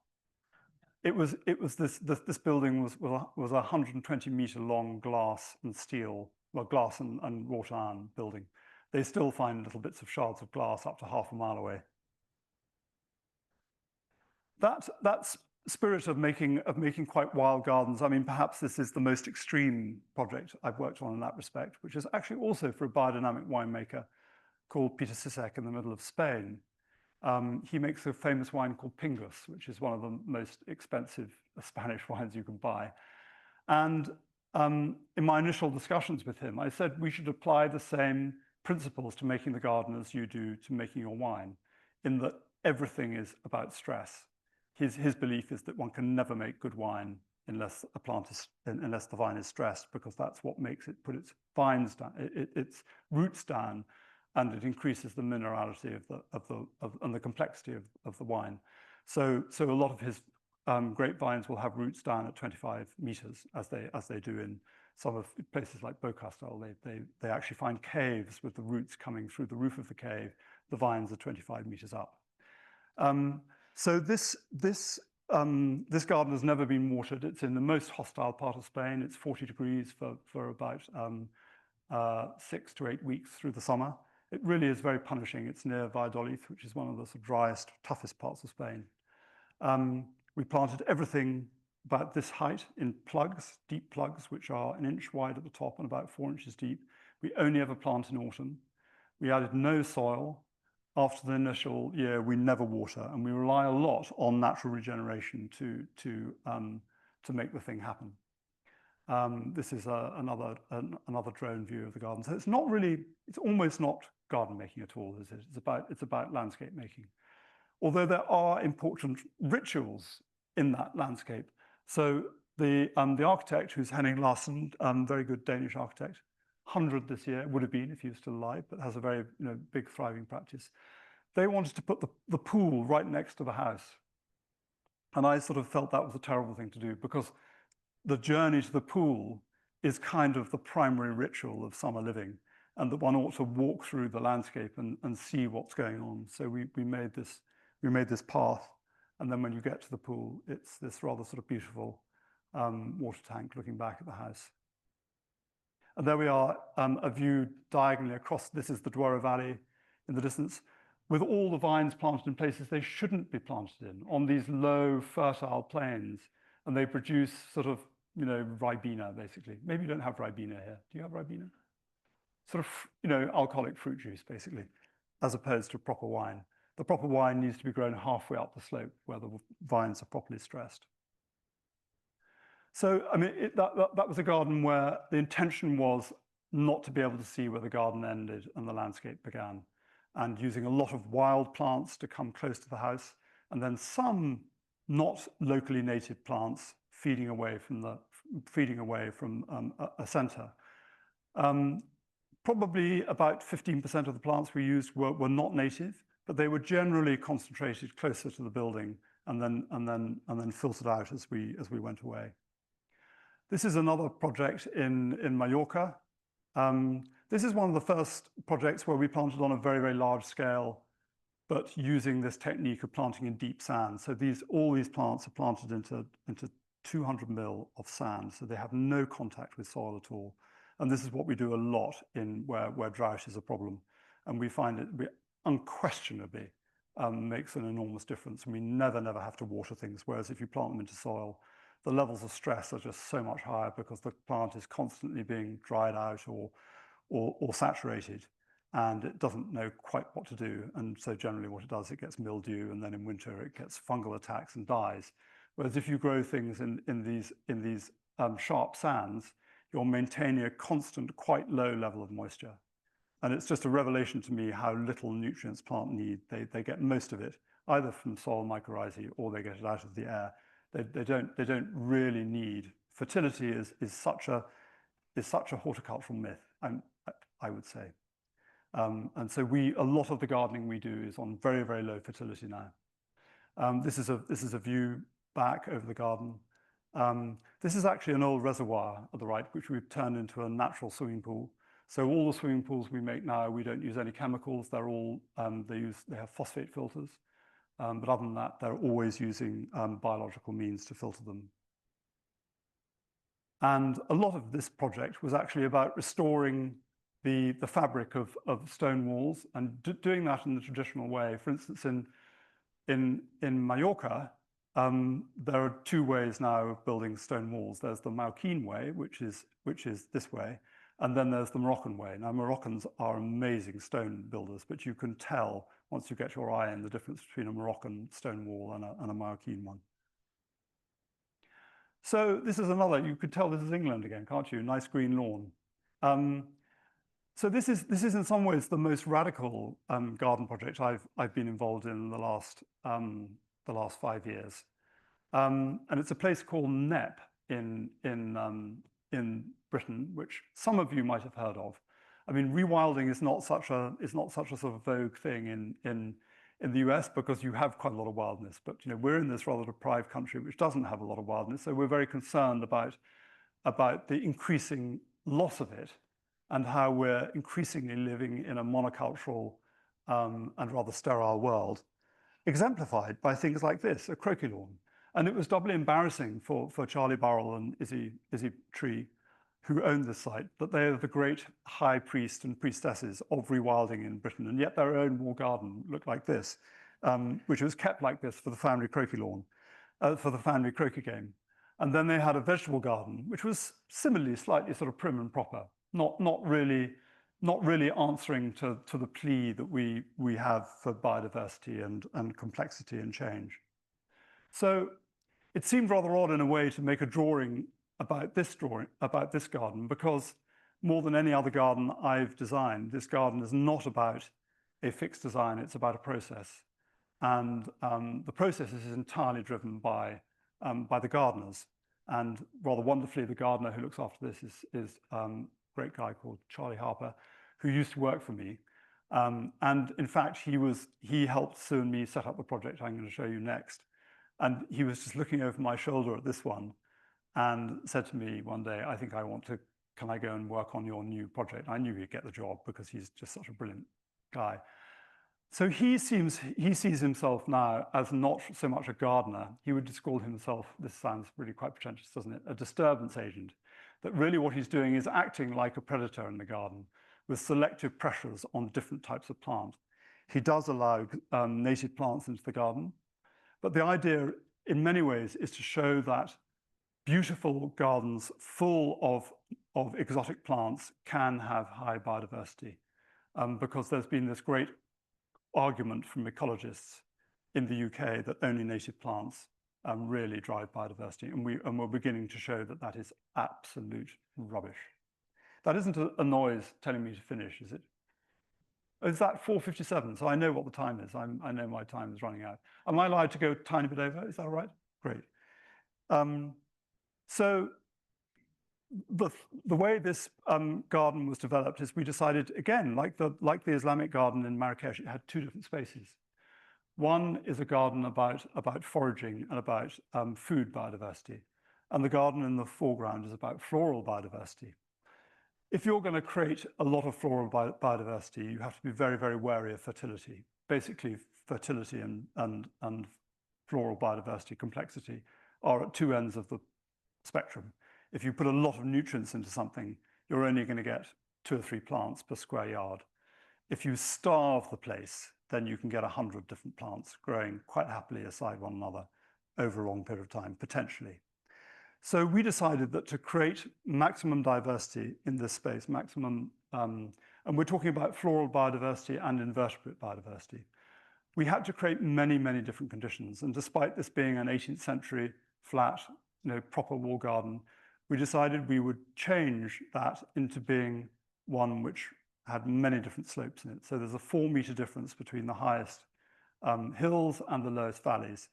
This building was a 120-meter long glass and steel, well, glass and wrought iron building. They still find little bits of shards of glass up to half a mile away. That spirit of making quite wild gardens, I mean, perhaps this is the most extreme project I've worked on in that respect, which is actually also for a biodynamic winemaker called Peter Sisek in the middle of Spain. He makes a famous wine called Pingus, which is one of the most expensive Spanish wines you can buy. And in my initial discussions with him, I said we should apply the same principles to making the garden as you do to making your wine, in that everything is about stress. His belief is that one can never make good wine unless unless the vine is stressed, because that's what makes it put its vines down, its roots down, and it increases the minerality and the complexity of the wine. So a lot of his grapevines will have roots down at 25 meters, as they do in some of places like Beaucastel. They actually find caves with the roots coming through the roof of the cave. The vines are 25 meters up. So this garden has never been watered. It's in the most hostile part of Spain. It's 40 degrees for about 6 to 8 weeks through the summer. It really is very punishing. It's near Valladolid, which is one of the sort of driest, toughest parts of Spain. We planted everything about this height in plugs, deep plugs, which are 1 inch wide at the top and about 4 inches deep. We only ever plant in autumn. We added no soil. After the initial year, we never water, and we rely a lot on natural regeneration to make the thing happen. This is another drone view of the garden. So it's almost not garden making at all, is it? It's about landscape making. Although there are important rituals in that landscape. So the architect, who's Henning Larsen, very good Danish architect, 100 this year, would have been if he was still alive, but has a very big thriving practice. They wanted to put the pool right next to the house. And I sort of felt that was a terrible thing to do, because the journey to the pool is kind of the primary ritual of summer living, and that one ought to walk through the landscape and see what's going on. So we made this path, and then when you get to the pool, it's this rather sort of beautiful water tank looking back at the house. And there we are, a view diagonally across. This is the Douro Valley in the distance, with all the vines planted in places they shouldn't be planted in, on these low, fertile plains. And they produce sort of, Ribena, basically. Maybe you don't have Ribena here. Do you have Ribena? Sort of, alcoholic fruit juice, basically, as opposed to proper wine. The proper wine needs to be grown halfway up the slope where the vines are properly stressed. So, I mean, that was a garden where the intention was not to be able to see where the garden ended and the landscape began, and using a lot of wild plants to come close to the house, and then some not locally native plants feeding away from a center. Probably about 15% of the plants we used were not native, but they were generally concentrated closer to the building, and then filtered out as we went away. This is another project in Mallorca. This is one of the first projects where we planted on a very, very large scale, but using this technique of planting in deep sand. So all these plants are planted into 200 mil of sand, so they have no contact with soil at all. And this is what we do a lot in where drought is a problem. And we find it unquestionably makes an enormous difference. And we never have to water things. Whereas if you plant them into soil, the levels of stress are just so much higher, because the plant is constantly being dried out or saturated, and it doesn't know quite what to do. And so generally what it does, it gets mildew, and then in winter it gets fungal attacks and dies. Whereas if you grow things in these sharp sands, you're maintaining a constant, quite low level of moisture. And it's just a revelation to me how little nutrients plants need. They get most of it either from soil mycorrhizae, or they get it out of the air. They don't really need. Fertility is such a horticultural myth, I would say. And so a lot of the gardening we do is on very, very low fertility now. This is a view back over the garden. This is actually an old reservoir at the right, which we've turned into a natural swimming pool. So all the swimming pools we make now, we don't use any chemicals. They're all they have phosphate filters. But other than that, they're always using biological means to filter them. And a lot of this project was actually about restoring the fabric of stone walls and doing that in the traditional way. For instance, in Mallorca, there are two ways now of building stone walls. There's the Marroquin way, which is this way, and then there's the Moroccan way. Now, Moroccans are amazing stone builders, but you can tell once you get your eye in the difference between a Moroccan stone wall and a Marroquin one. So this is another, you could tell this is England again, can't you? Nice green lawn. So this is in some ways the most radical garden project I've been involved in the last 5 years. And it's a place called Knepp in Britain, which some of you might have heard of. I mean, rewilding is not such a sort of vogue thing in the US because you have quite a lot of wildness. But we're in this rather deprived country which doesn't have a lot of wildness, so we're very concerned about the increasing loss of it and how we're increasingly living in a monocultural and rather sterile world, exemplified by things like this, a croquet lawn. And it was doubly embarrassing for Charlie Burrell and Izzy Tree, who owned this site, that they are the great high priest and priestesses of rewilding in Britain, and yet their own wall garden looked like this, which was kept like this for the family croquet lawn, for the family croquet game. And then they had a vegetable garden, which was similarly slightly sort of prim and proper, not really answering to the plea that we have for biodiversity and complexity and change. So it seemed rather odd in a way to make a drawing about this garden, because more than any other garden I've designed, this garden is not about a fixed design, it's about a process. And the process is entirely driven by the gardeners. And rather wonderfully, the gardener who looks after this is a great guy called Charlie Harper, who used to work for me. And in fact, he helped Sue and me set up the project I'm going to show you next. And he was just looking over my shoulder at this one and said to me one day, can I go and work on your new project? I knew he'd get the job because he's just such a brilliant guy. So he sees himself now as not so much a gardener. He would just call himself, this sounds really quite pretentious, doesn't it? A disturbance agent. That really what he's doing is acting like a predator in the garden with selective pressures on different types of plant. He does allow native plants into the garden, but the idea in many ways is to show that beautiful gardens full of exotic plants can have high biodiversity, because there's been this great argument from ecologists in the UK that only native plants really drive biodiversity, and we're beginning to show that that is absolute rubbish. That isn't a noise telling me to finish, is it? Is that 4:57? So I know what the time is. I know my time is running out. Am I allowed to go a tiny bit over? Is that all right? Great. So the way this garden was developed is we decided, again, like the Islamic garden in Marrakech, it had two different spaces. One is a garden about foraging and about food biodiversity. And the garden in the foreground is about floral biodiversity. If you're going to create a lot of floral biodiversity, you have to be very, very wary of fertility. Basically, fertility and floral biodiversity complexity are at two ends of the spectrum. If you put a lot of nutrients into something, you're only going to get 2 or 3 plants per square yard. If you starve the place, then you can get 100 different plants growing quite happily aside one another over a long period of time, potentially. So we decided that to create maximum diversity in this space, and we're talking about floral biodiversity and invertebrate biodiversity, we had to create many, many different conditions. And despite this being an 18th century flat, proper wall garden, we decided we would change that into being one which had many different slopes in it. So there's a 4-meter difference between the highest hills and the lowest valleys.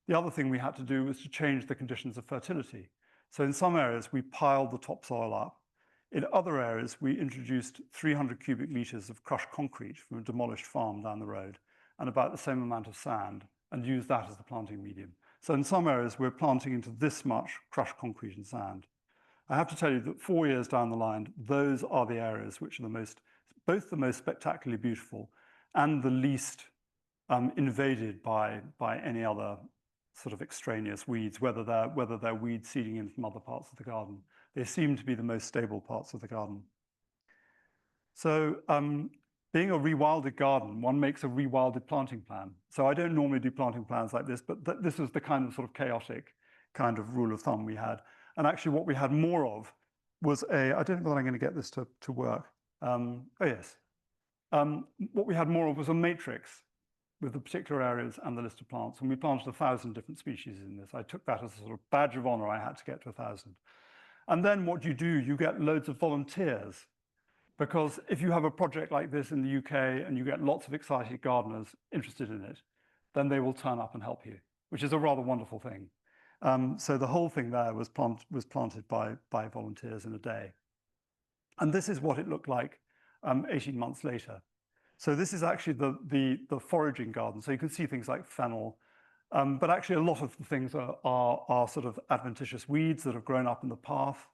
The other thing we had to do was to change the conditions of fertility. So in some areas, we piled the topsoil up. In other areas, we introduced 300 cubic meters of crushed concrete from a demolished farm down the road and about the same amount of sand, and used that as the planting medium. So in some areas, we're planting into this much crushed concrete and sand. I have to tell you that 4 years down the line, those are the areas which are both the most spectacularly beautiful and the least invaded by any other sort of extraneous weeds, whether they're weeds seeding in from other parts of the garden. They seem to be the most stable parts of the garden. So being a rewilded garden, one makes a rewilded planting plan. So I don't normally do planting plans like this, but this was the kind of sort of chaotic kind of rule of thumb we had. And actually what we had more of was I don't know whether I'm going to get this to work. Oh yes. What we had more of was a matrix with the particular areas and the list of plants. And we planted 1,000 different species in this. I took that as a sort of badge of honor. I had to get to 1,000. And then what you do, you get loads of volunteers. Because if you have a project like this in the UK and you get lots of excited gardeners interested in it, then they will turn up and help you, which is a rather wonderful thing. So the whole thing there was planted by volunteers in a day. And this is what it looked like 18 months later. So this is actually the foraging garden. So you can see things like fennel, but actually a lot of the things are sort of adventitious weeds that have grown up in the path.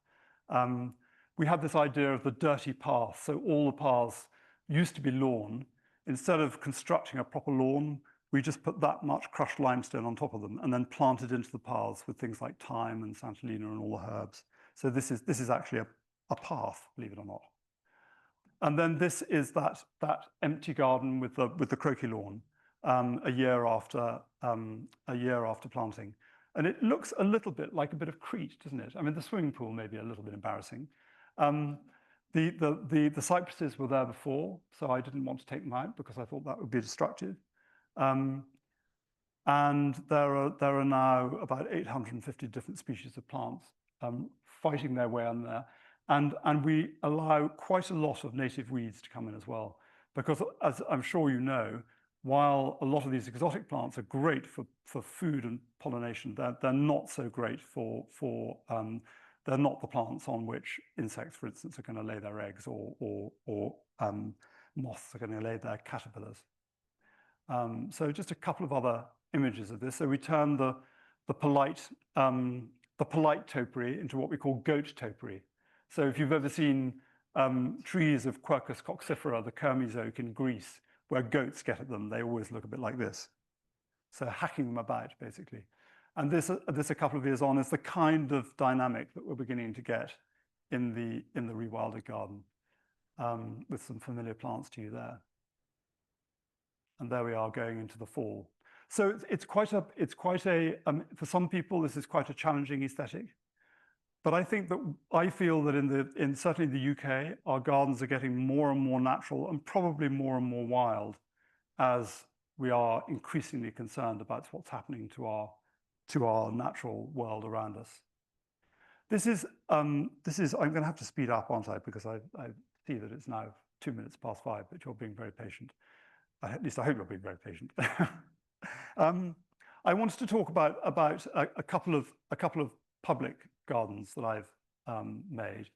We had this idea of the dirty path. So all the paths used to be lawn. Instead of constructing a proper lawn, we just put that much crushed limestone on top of them and then planted into the paths with things like thyme and Santolina and all the herbs. So this is actually a path, believe it or not. And then this is that empty garden with the croquet lawn a year after planting. And it looks a little bit like a bit of Crete, doesn't it? I mean, the swimming pool may be a little bit embarrassing. The cypresses were there before, so I didn't want to take them out because I thought that would be destructive. And there are now about 850 different species of plants fighting their way on there. And we allow quite a lot of native weeds to come in as well. Because as I'm sure you know, while a lot of these exotic plants are great for food and pollination, they're not so great they're not the plants on which insects, for instance, are going to lay their eggs or moths are going to lay their caterpillars. So just a couple of other images of this. So we turn the polite topiary into what we call goat topiary. So if you've ever seen trees of Quercus coccifera, the Kermes oak in Greece, where goats get at them, they always look a bit like this. So hacking them about, basically. And this a couple of years on is the kind of dynamic that we're beginning to get in the rewilded garden, with some familiar plants to you there. And there we are going into the fall. So it's quite a for some people this is quite a challenging aesthetic. But I feel that certainly in the UK, our gardens are getting more and more natural and probably more and more wild as we are increasingly concerned about what's happening to our natural world around us. I'm going to have to speed up, aren't I? Because I see that it's now 2 minutes past 5, but you're being very patient. At least I hope you're being very patient. I wanted to talk about a couple of public gardens that I've made.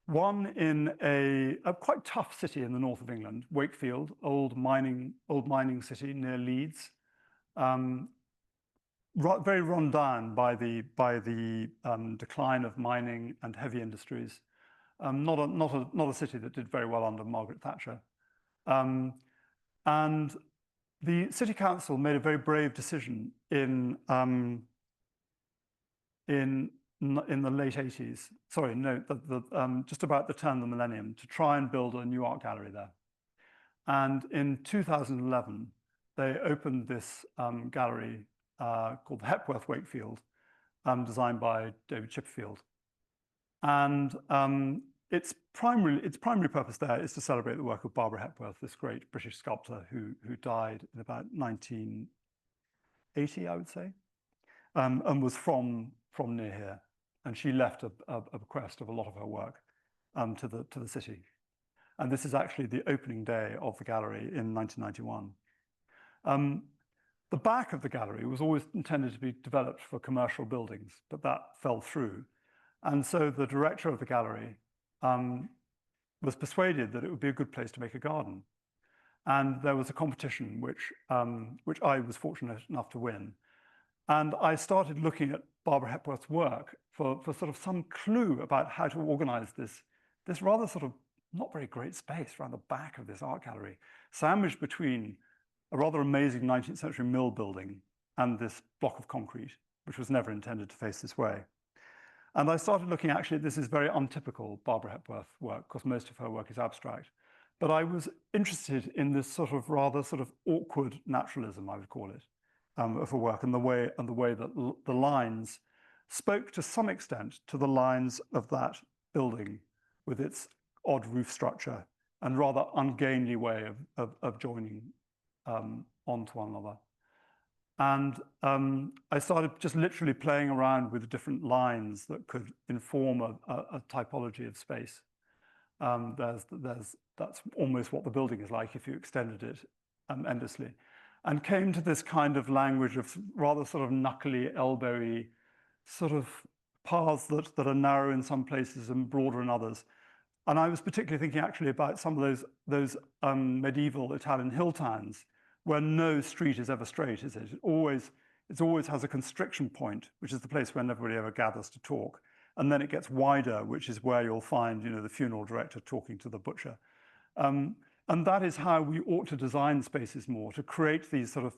One in a quite tough city in the north of England, Wakefield, old mining city near Leeds, very run down by the decline of mining and heavy industries. Not a city that did very well under Margaret Thatcher. And the city council made a very brave decision in the late 80s, sorry, no, just about the turn of the millennium, to try and build a new art gallery there. And in 2011, they opened this gallery called the Hepworth Wakefield, designed by David Chipperfield. And its primary purpose there is to celebrate the work of Barbara Hepworth, this great British sculptor who died in about 1980, I would say, and was from near here. And she left a bequest of a lot of her work to the city. And this is actually the opening day of the gallery in 1991. The back of the gallery was always intended to be developed for commercial buildings, but that fell through. And so the director of the gallery was persuaded that it would be a good place to make a garden. And there was a competition which I was fortunate enough to win. And I started looking at Barbara Hepworth's work for sort of some clue about how to organize this rather sort of not very great space around the back of this art gallery, sandwiched between a rather amazing 19th century mill building and this block of concrete, which was never intended to face this way. And I started looking, actually, this is very untypical Barbara Hepworth work, because most of her work is abstract. But I was interested in this sort of rather sort of awkward naturalism, I would call it, of her work, and the way that the lines spoke to some extent to the lines of that building with its odd roof structure and rather ungainly way of joining onto one another. And I started just literally playing around with different lines that could inform a typology of space. That's almost what the building is like if you extended it endlessly, and came to this kind of language of rather sort of knuckly, elbowy sort of paths that are narrow in some places and broader in others. And I was particularly thinking actually about some of those medieval Italian hill towns where no street is ever straight, is it? It always has a constriction point, which is the place where everybody ever gathers to talk. And then it gets wider, which is where you'll find, the funeral director talking to the butcher. And that is how we ought to design spaces more, to create these sort of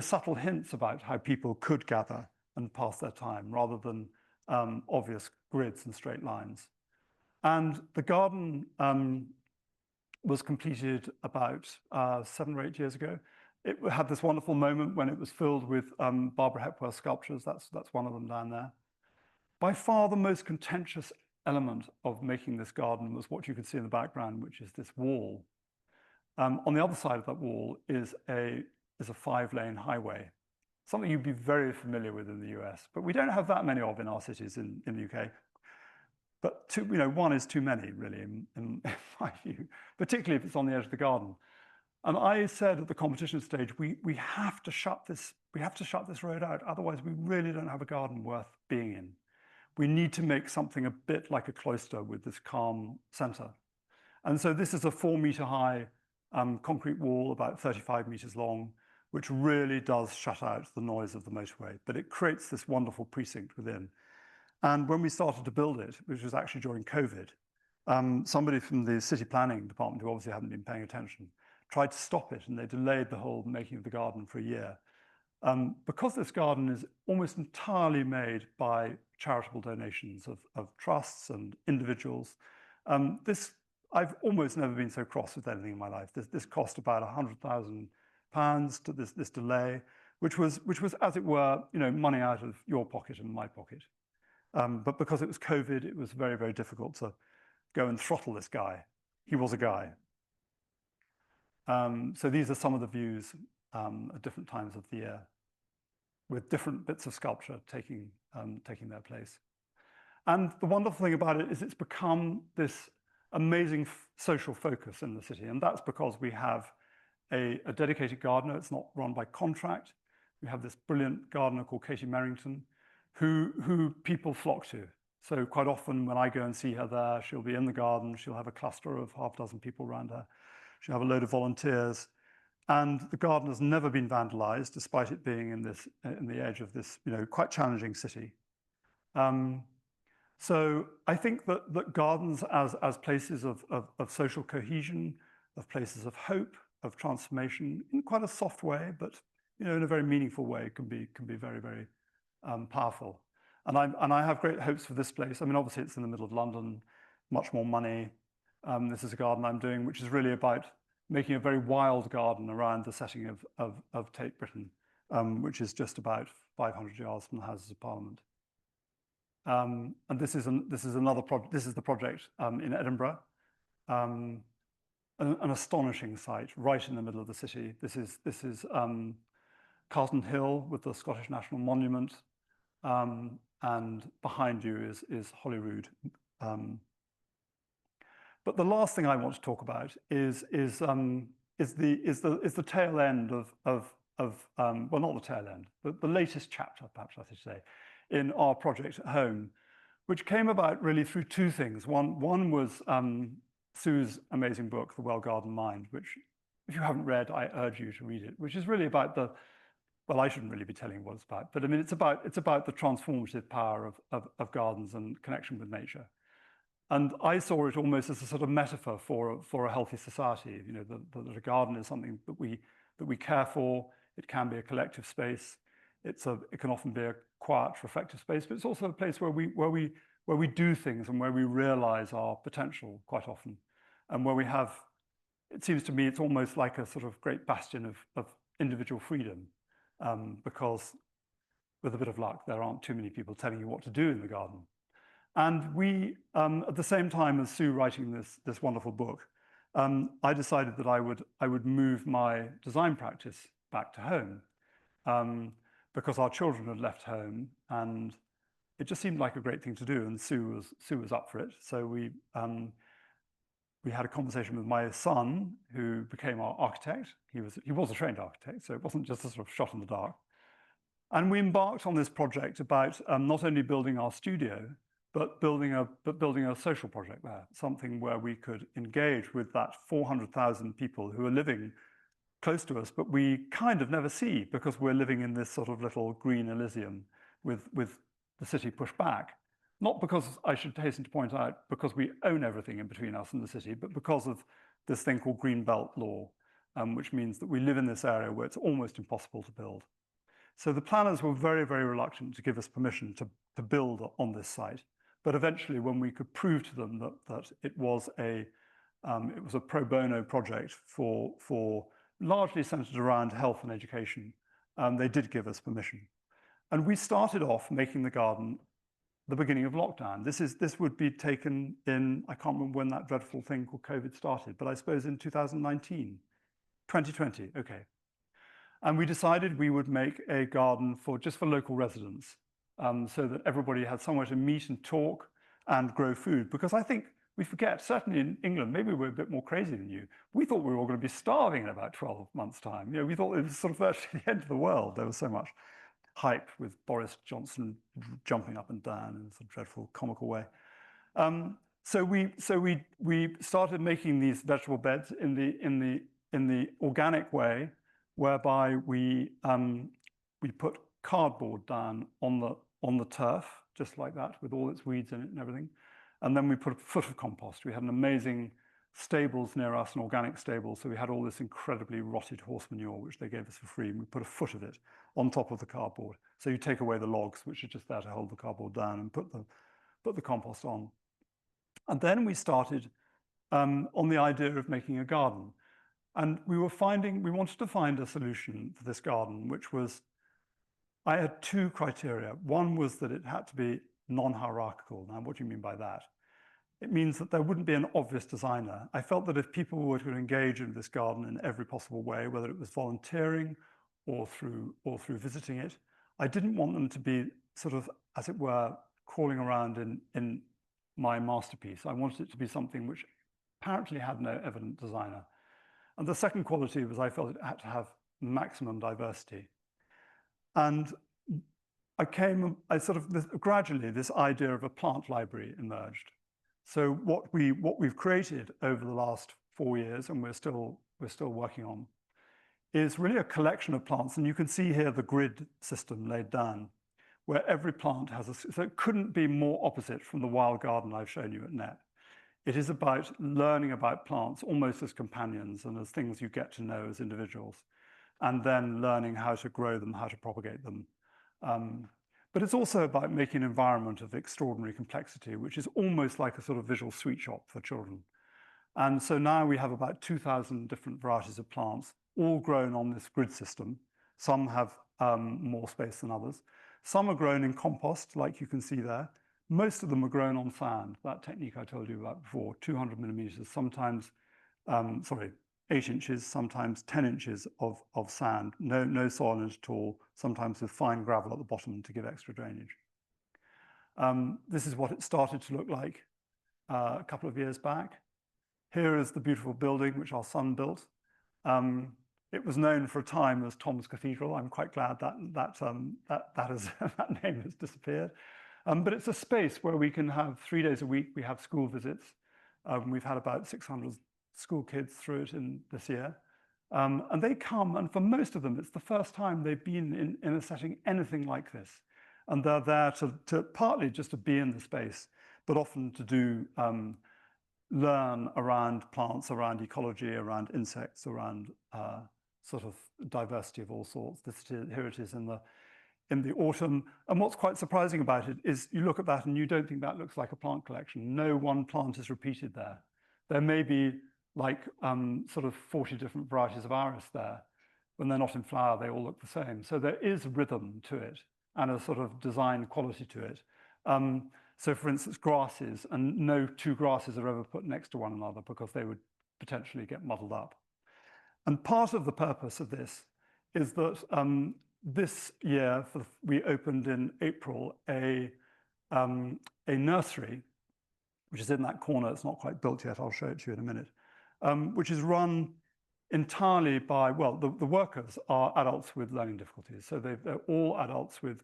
subtle hints about how people could gather and pass their time, rather than obvious grids and straight lines. And the garden was completed about 7 or 8 years ago. It had this wonderful moment when it was filled with Barbara Hepworth sculptures. That's one of them down there. By far the most contentious element of making this garden was what you can see in the background, which is this wall. On the other side of that wall is a 5-lane highway, something you'd be very familiar with in the US, but we don't have that many of in our cities in the UK. But one is too many, really, in my view, particularly if it's on the edge of the garden. And I said at the competition stage, we have to shut this road out. Otherwise, we really don't have a garden worth being in. We need to make something a bit like a cloister with this calm center. And so this is a 4-meter high concrete wall, about 35 meters long, which really does shut out the noise of the motorway. But it creates this wonderful precinct within. And when we started to build it, which was actually during COVID, somebody from the city planning department, who obviously hadn't been paying attention, tried to stop it, and they delayed the whole making of the garden for a year. Because this garden is almost entirely made by charitable donations of trusts and individuals, I've almost never been so cross with anything in my life. This cost about £100,000 to this delay, which was, as it were, money out of your pocket and my pocket. But because it was COVID, it was very, very difficult to go and throttle this guy. He was a guy. So these are some of the views at different times of the year, with different bits of sculpture taking their place. And the wonderful thing about it is it's become this amazing social focus in the city. And that's because we have a dedicated gardener. It's not run by contract. We have this brilliant gardener called Katie Merrington, who people flock to. So quite often when I go and see her there, she'll be in the garden. She'll have a cluster of half a dozen people around her. She'll have a load of volunteers. And the garden has never been vandalized, despite it being in the edge of this quite challenging city. So I think that gardens as places of social cohesion, of places of hope, of transformation, in quite a soft way, but in a very meaningful way, can be very, very powerful. And I have great hopes for this place. I mean, obviously it's in the middle of London, much more money. This is a garden I'm doing, which is really about making a very wild garden around the setting of Tate Britain, which is just about 500 yards from the Houses of Parliament. And this is another project. This is the project in Edinburgh, an astonishing site right in the middle of the city. This is Carlton Hill with the Scottish National Monument, and behind you is Holyrood. But the last thing I want to talk about is the tail end of well, not the tail end, the latest chapter, perhaps I should say, in our project at home, which came about really through two things. One was Sue's amazing book, The Well-Gardened Mind, which, if you haven't read, I urge you to read it, which is really about well, I shouldn't really be telling you what it's about, but I mean, it's about the transformative power of gardens and connection with nature. And I saw it almost as a sort of metaphor for a healthy society, that a garden is something that that we care for. It can be a collective space. It can often be a quiet, reflective space, but it's also a place where we do things and where we realize our potential quite often, and where we have, it seems to me, it's almost like a sort of great bastion of individual freedom, because with a bit of luck, there aren't too many people telling you what to do in the garden. And we, at the same time as Sue writing this wonderful book, I decided that I would move my design practice back to home, because our children had left home, and it just seemed like a great thing to do. And Sue was up for it. So we had a conversation with my son, who became our architect. He was a trained architect, so it wasn't just a sort of shot in the dark. And we embarked on this project about not only building our studio, but building a social project there, something where we could engage with that 400,000 people who are living close to us, but we kind of never see, because we're living in this sort of little green Elysium with the city pushed back. Not because, I should hasten to point out, because we own everything in between us and the city, but because of this thing called Green Belt law, which means that we live in this area where it's almost impossible to build. So the planners were very, very reluctant to give us permission to build on this site. But eventually, when we could prove to them that it was a pro bono project for largely centered around health and education, they did give us permission. And we started off making the garden the beginning of lockdown. This would be taken in, I can't remember when that dreadful thing called COVID started, but I suppose in 2019, 2020, okay. And we decided we would make a garden just for local residents, so that everybody had somewhere to meet and talk and grow food. Because I think we forget, certainly in England, maybe we're a bit more crazy than you. We thought we were all going to be starving in about 12 months' time. You know, we thought it was sort of virtually the end of the world. There was so much hype with Boris Johnson jumping up and down in some dreadful comical way. So we started making these vegetable beds in the organic way, whereby we put cardboard down on the turf, just like that, with all its weeds in it and everything. And then we put a foot of compost. We had an amazing stables near us, an organic stable. So we had all this incredibly rotted horse manure, which they gave us for free. And we put a foot of it on top of the cardboard. So you take away the logs, which are just there to hold the cardboard down, and put the compost on. And then we started on the idea of making a garden. And we wanted to find a solution for this garden, which was, I had two criteria. One was that it had to be non-hierarchical. Now, what do you mean by that? It means that there wouldn't be an obvious designer. I felt that if people were to engage in this garden in every possible way, whether it was volunteering or through visiting it, I didn't want them to be sort of, as it were, crawling around in my masterpiece. I wanted it to be something which apparently had no evident designer. And the second quality was I felt it had to have maximum diversity. And gradually this idea of a plant library emerged. So what we've created over the last 4 years, and we're still working on, is really a collection of plants. And you can see here the grid system laid down, where every plant has so it couldn't be more opposite from the wild garden I've shown you at NET. It is about learning about plants almost as companions and as things you get to know as individuals, and then learning how to grow them, how to propagate them. But it's also about making an environment of extraordinary complexity, which is almost like a sort of visual sweet shop for children. And so now we have about 2,000 different varieties of plants, all grown on this grid system. Some have more space than others. Some are grown in compost, like you can see there. Most of them are grown on sand, that technique I told you about before, 200 millimeters, sometimes, 8 inches, sometimes 10 inches of sand, no soil in it at all, sometimes with fine gravel at the bottom to give extra drainage. This is what it started to look like a couple of years back. Here is the beautiful building which our son built. It was known for a time as Tom's Cathedral. I'm quite glad that name has disappeared. But it's a space where we can have 3 days a week. We have school visits. We've had about 600 school kids through it this year. And they come, and for most of them, it's the first time they've been in a setting anything like this. And they're there to partly just to be in the space, but often to do learn around plants, around ecology, around insects, around sort of diversity of all sorts. Here it is in the autumn. And what's quite surprising about it is you look at that and you don't think that looks like a plant collection. No one plant is repeated there. There may be like sort of 40 different varieties of iris there. When they're not in flower, they all look the same. So there is rhythm to it and a sort of design quality to it. So for instance, grasses, and no two grasses are ever put next to one another because they would potentially get muddled up. And part of the purpose of this is that this year, we opened in April a nursery, which is in that corner. It's not quite built yet. I'll show it to you in a minute, which is run entirely by, well, the workers are adults with learning difficulties. So they're all adults with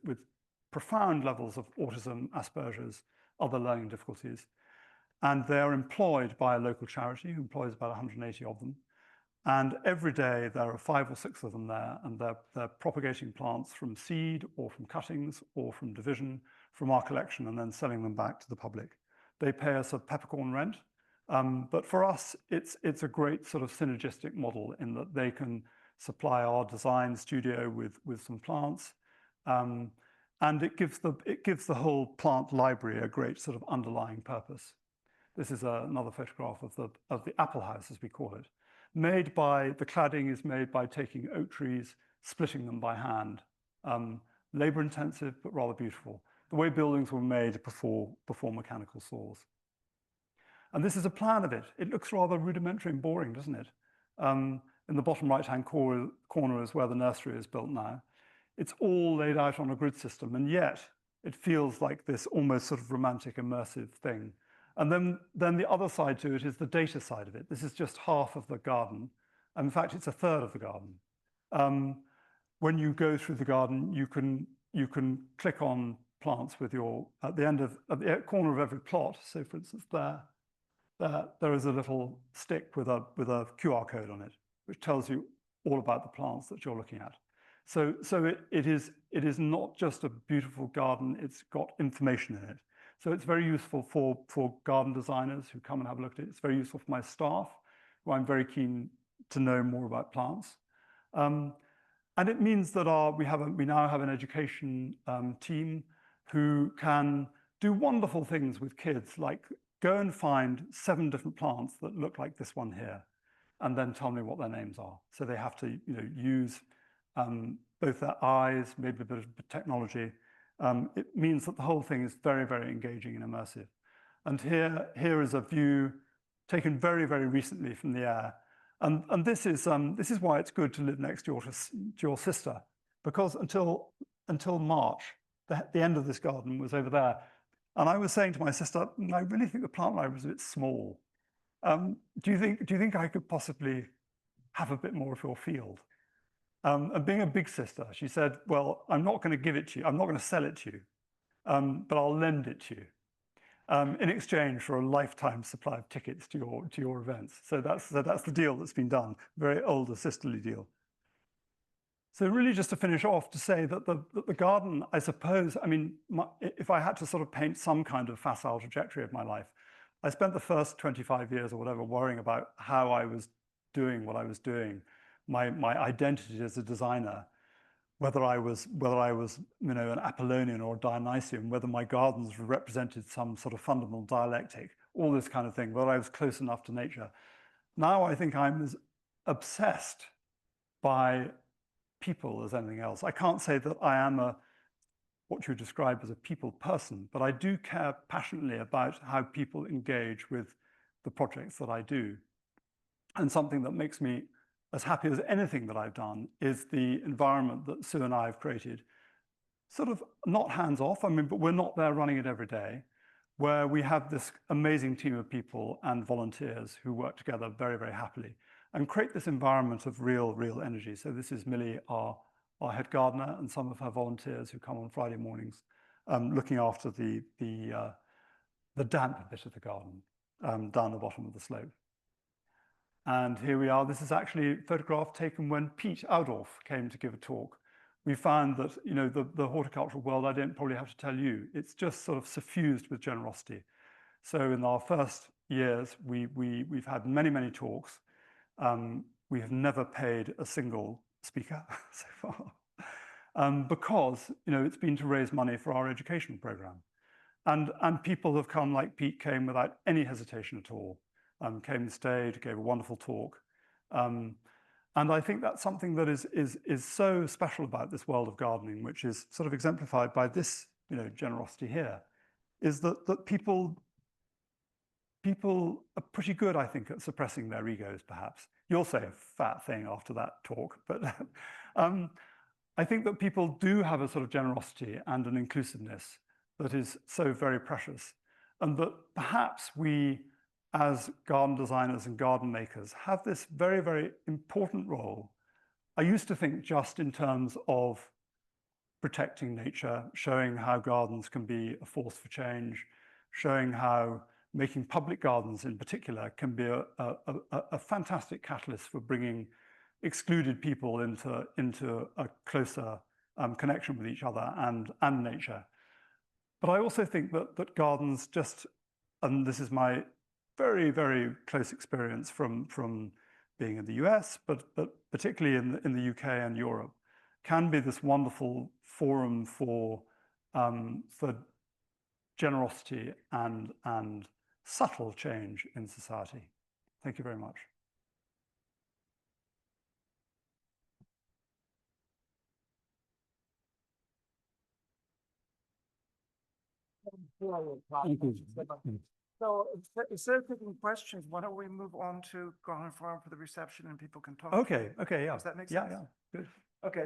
profound levels of autism, Asperger's, other learning difficulties. And they're employed by a local charity who employs about 180 of them. And every day there are 5 or 6 of them there, and they're propagating plants from seed or from cuttings or from division from our collection and then selling them back to the public. They pay us a peppercorn rent. But for us, it's a great sort of synergistic model in that they can supply our design studio with some plants, and it gives the whole plant library a great sort of underlying purpose. This is another photograph of the apple house, as we call it. The cladding is made by taking oak trees, splitting them by hand. Labor intensive, but rather beautiful. The way buildings were made before mechanical saws. And this is a plan of it. It looks rather rudimentary and boring, doesn't it? In the bottom right-hand corner is where the nursery is built now. It's all laid out on a grid system, and yet it feels like this almost sort of romantic, immersive thing. And then the other side to it is the data side of it. This is just half of the garden. And in fact, it's a third of the garden. When you go through the garden, you can click on plants with at the corner of every plot. So for instance, there is a little stick with a QR code on it, which tells you all about the plants that you're looking at. So it is not just a beautiful garden, it's got information in it. So it's very useful for garden designers who come and have a look at it. It's very useful for my staff, who I'm very keen to know more about plants. And it means that we now have an education team who can do wonderful things with kids, like go and find 7 different plants that look like this one here, and then tell me what their names are. So they have to use both their eyes, maybe a bit of technology. It means that the whole thing is very, very engaging and immersive. And here is a view taken very, very recently from the air. And this is why it's good to live next to your sister, because until March, the end of this garden was over there. And I was saying to my sister, I really think the plant library is a bit small. Do you think I could possibly have a bit more of your field? And being a big sister, she said, well, I'm not going to give it to you. I'm not going to sell it to you, but I'll lend it to you in exchange for a lifetime supply of tickets to your events. So that's the deal that's been done. Very older sisterly deal. So really, just to finish off, to say that the garden, I suppose, I mean, if I had to sort of paint some kind of facile trajectory of my life, I spent the first 25 years or whatever worrying about how I was doing what I was doing, my identity as a designer, whether I was an Apollonian or a Dionysian, whether my gardens represented some sort of fundamental dialectic, all this kind of thing, whether I was close enough to nature. Now I think I'm as obsessed by people as anything else. I can't say that I am what you describe as a people person, but I do care passionately about how people engage with the projects that I do. And something that makes me as happy as anything that I've done is the environment that Sue and I have created. Sort of not hands-off, I mean, but we're not there running it every day, where we have this amazing team of people and volunteers who work together very, very happily and create this environment of real energy. So this is Millie, our head gardener, and some of her volunteers who come on Friday mornings, looking after the damp bit of the garden down the bottom of the slope. And here we are. This is actually a photograph taken when Pete Audorf came to give a talk. We found that the horticultural world, I don't probably have to tell you, it's just sort of suffused with generosity. So in our first years, we've had many talks. we have never paid a single speaker so far, because it's been to raise money for our educational program. And people have come, like Pete came, without any hesitation at all, came and stayed, gave a wonderful talk. And I think that's something that is so special about this world of gardening, which is sort of exemplified by this generosity here, is that people are pretty good, I think, at suppressing their egos, perhaps. You'll say a fat thing after that talk, but I think that people do have a sort of generosity and an inclusiveness that is so very precious, and that perhaps we, as garden designers and garden makers, have this very, very important role. I used to think just in terms of protecting nature, showing how gardens can be a force for change, showing how making public gardens in particular can be a fantastic catalyst for bringing excluded people into a closer connection with each other and nature. But I also think that gardens just, and this is my very, very close experience from being in the US, but particularly in the UK and Europe, can be this wonderful forum for generosity and subtle change in society. Thank you very much. Thank you. So instead of taking questions, why don't we move on to Garden Farm for the reception and people can talk? Okay, yeah. Does that make sense? Yeah, good. Okay,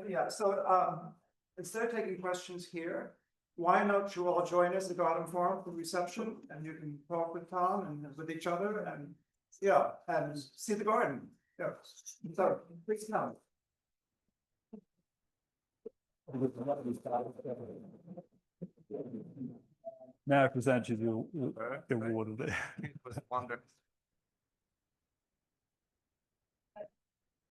yeah, so instead of taking questions here, why don't you all join us at Garden Farm for the reception, and you can talk with Tom and with each other and see the garden. Yeah, so please come. Now I present you the award of the. It was wonderful.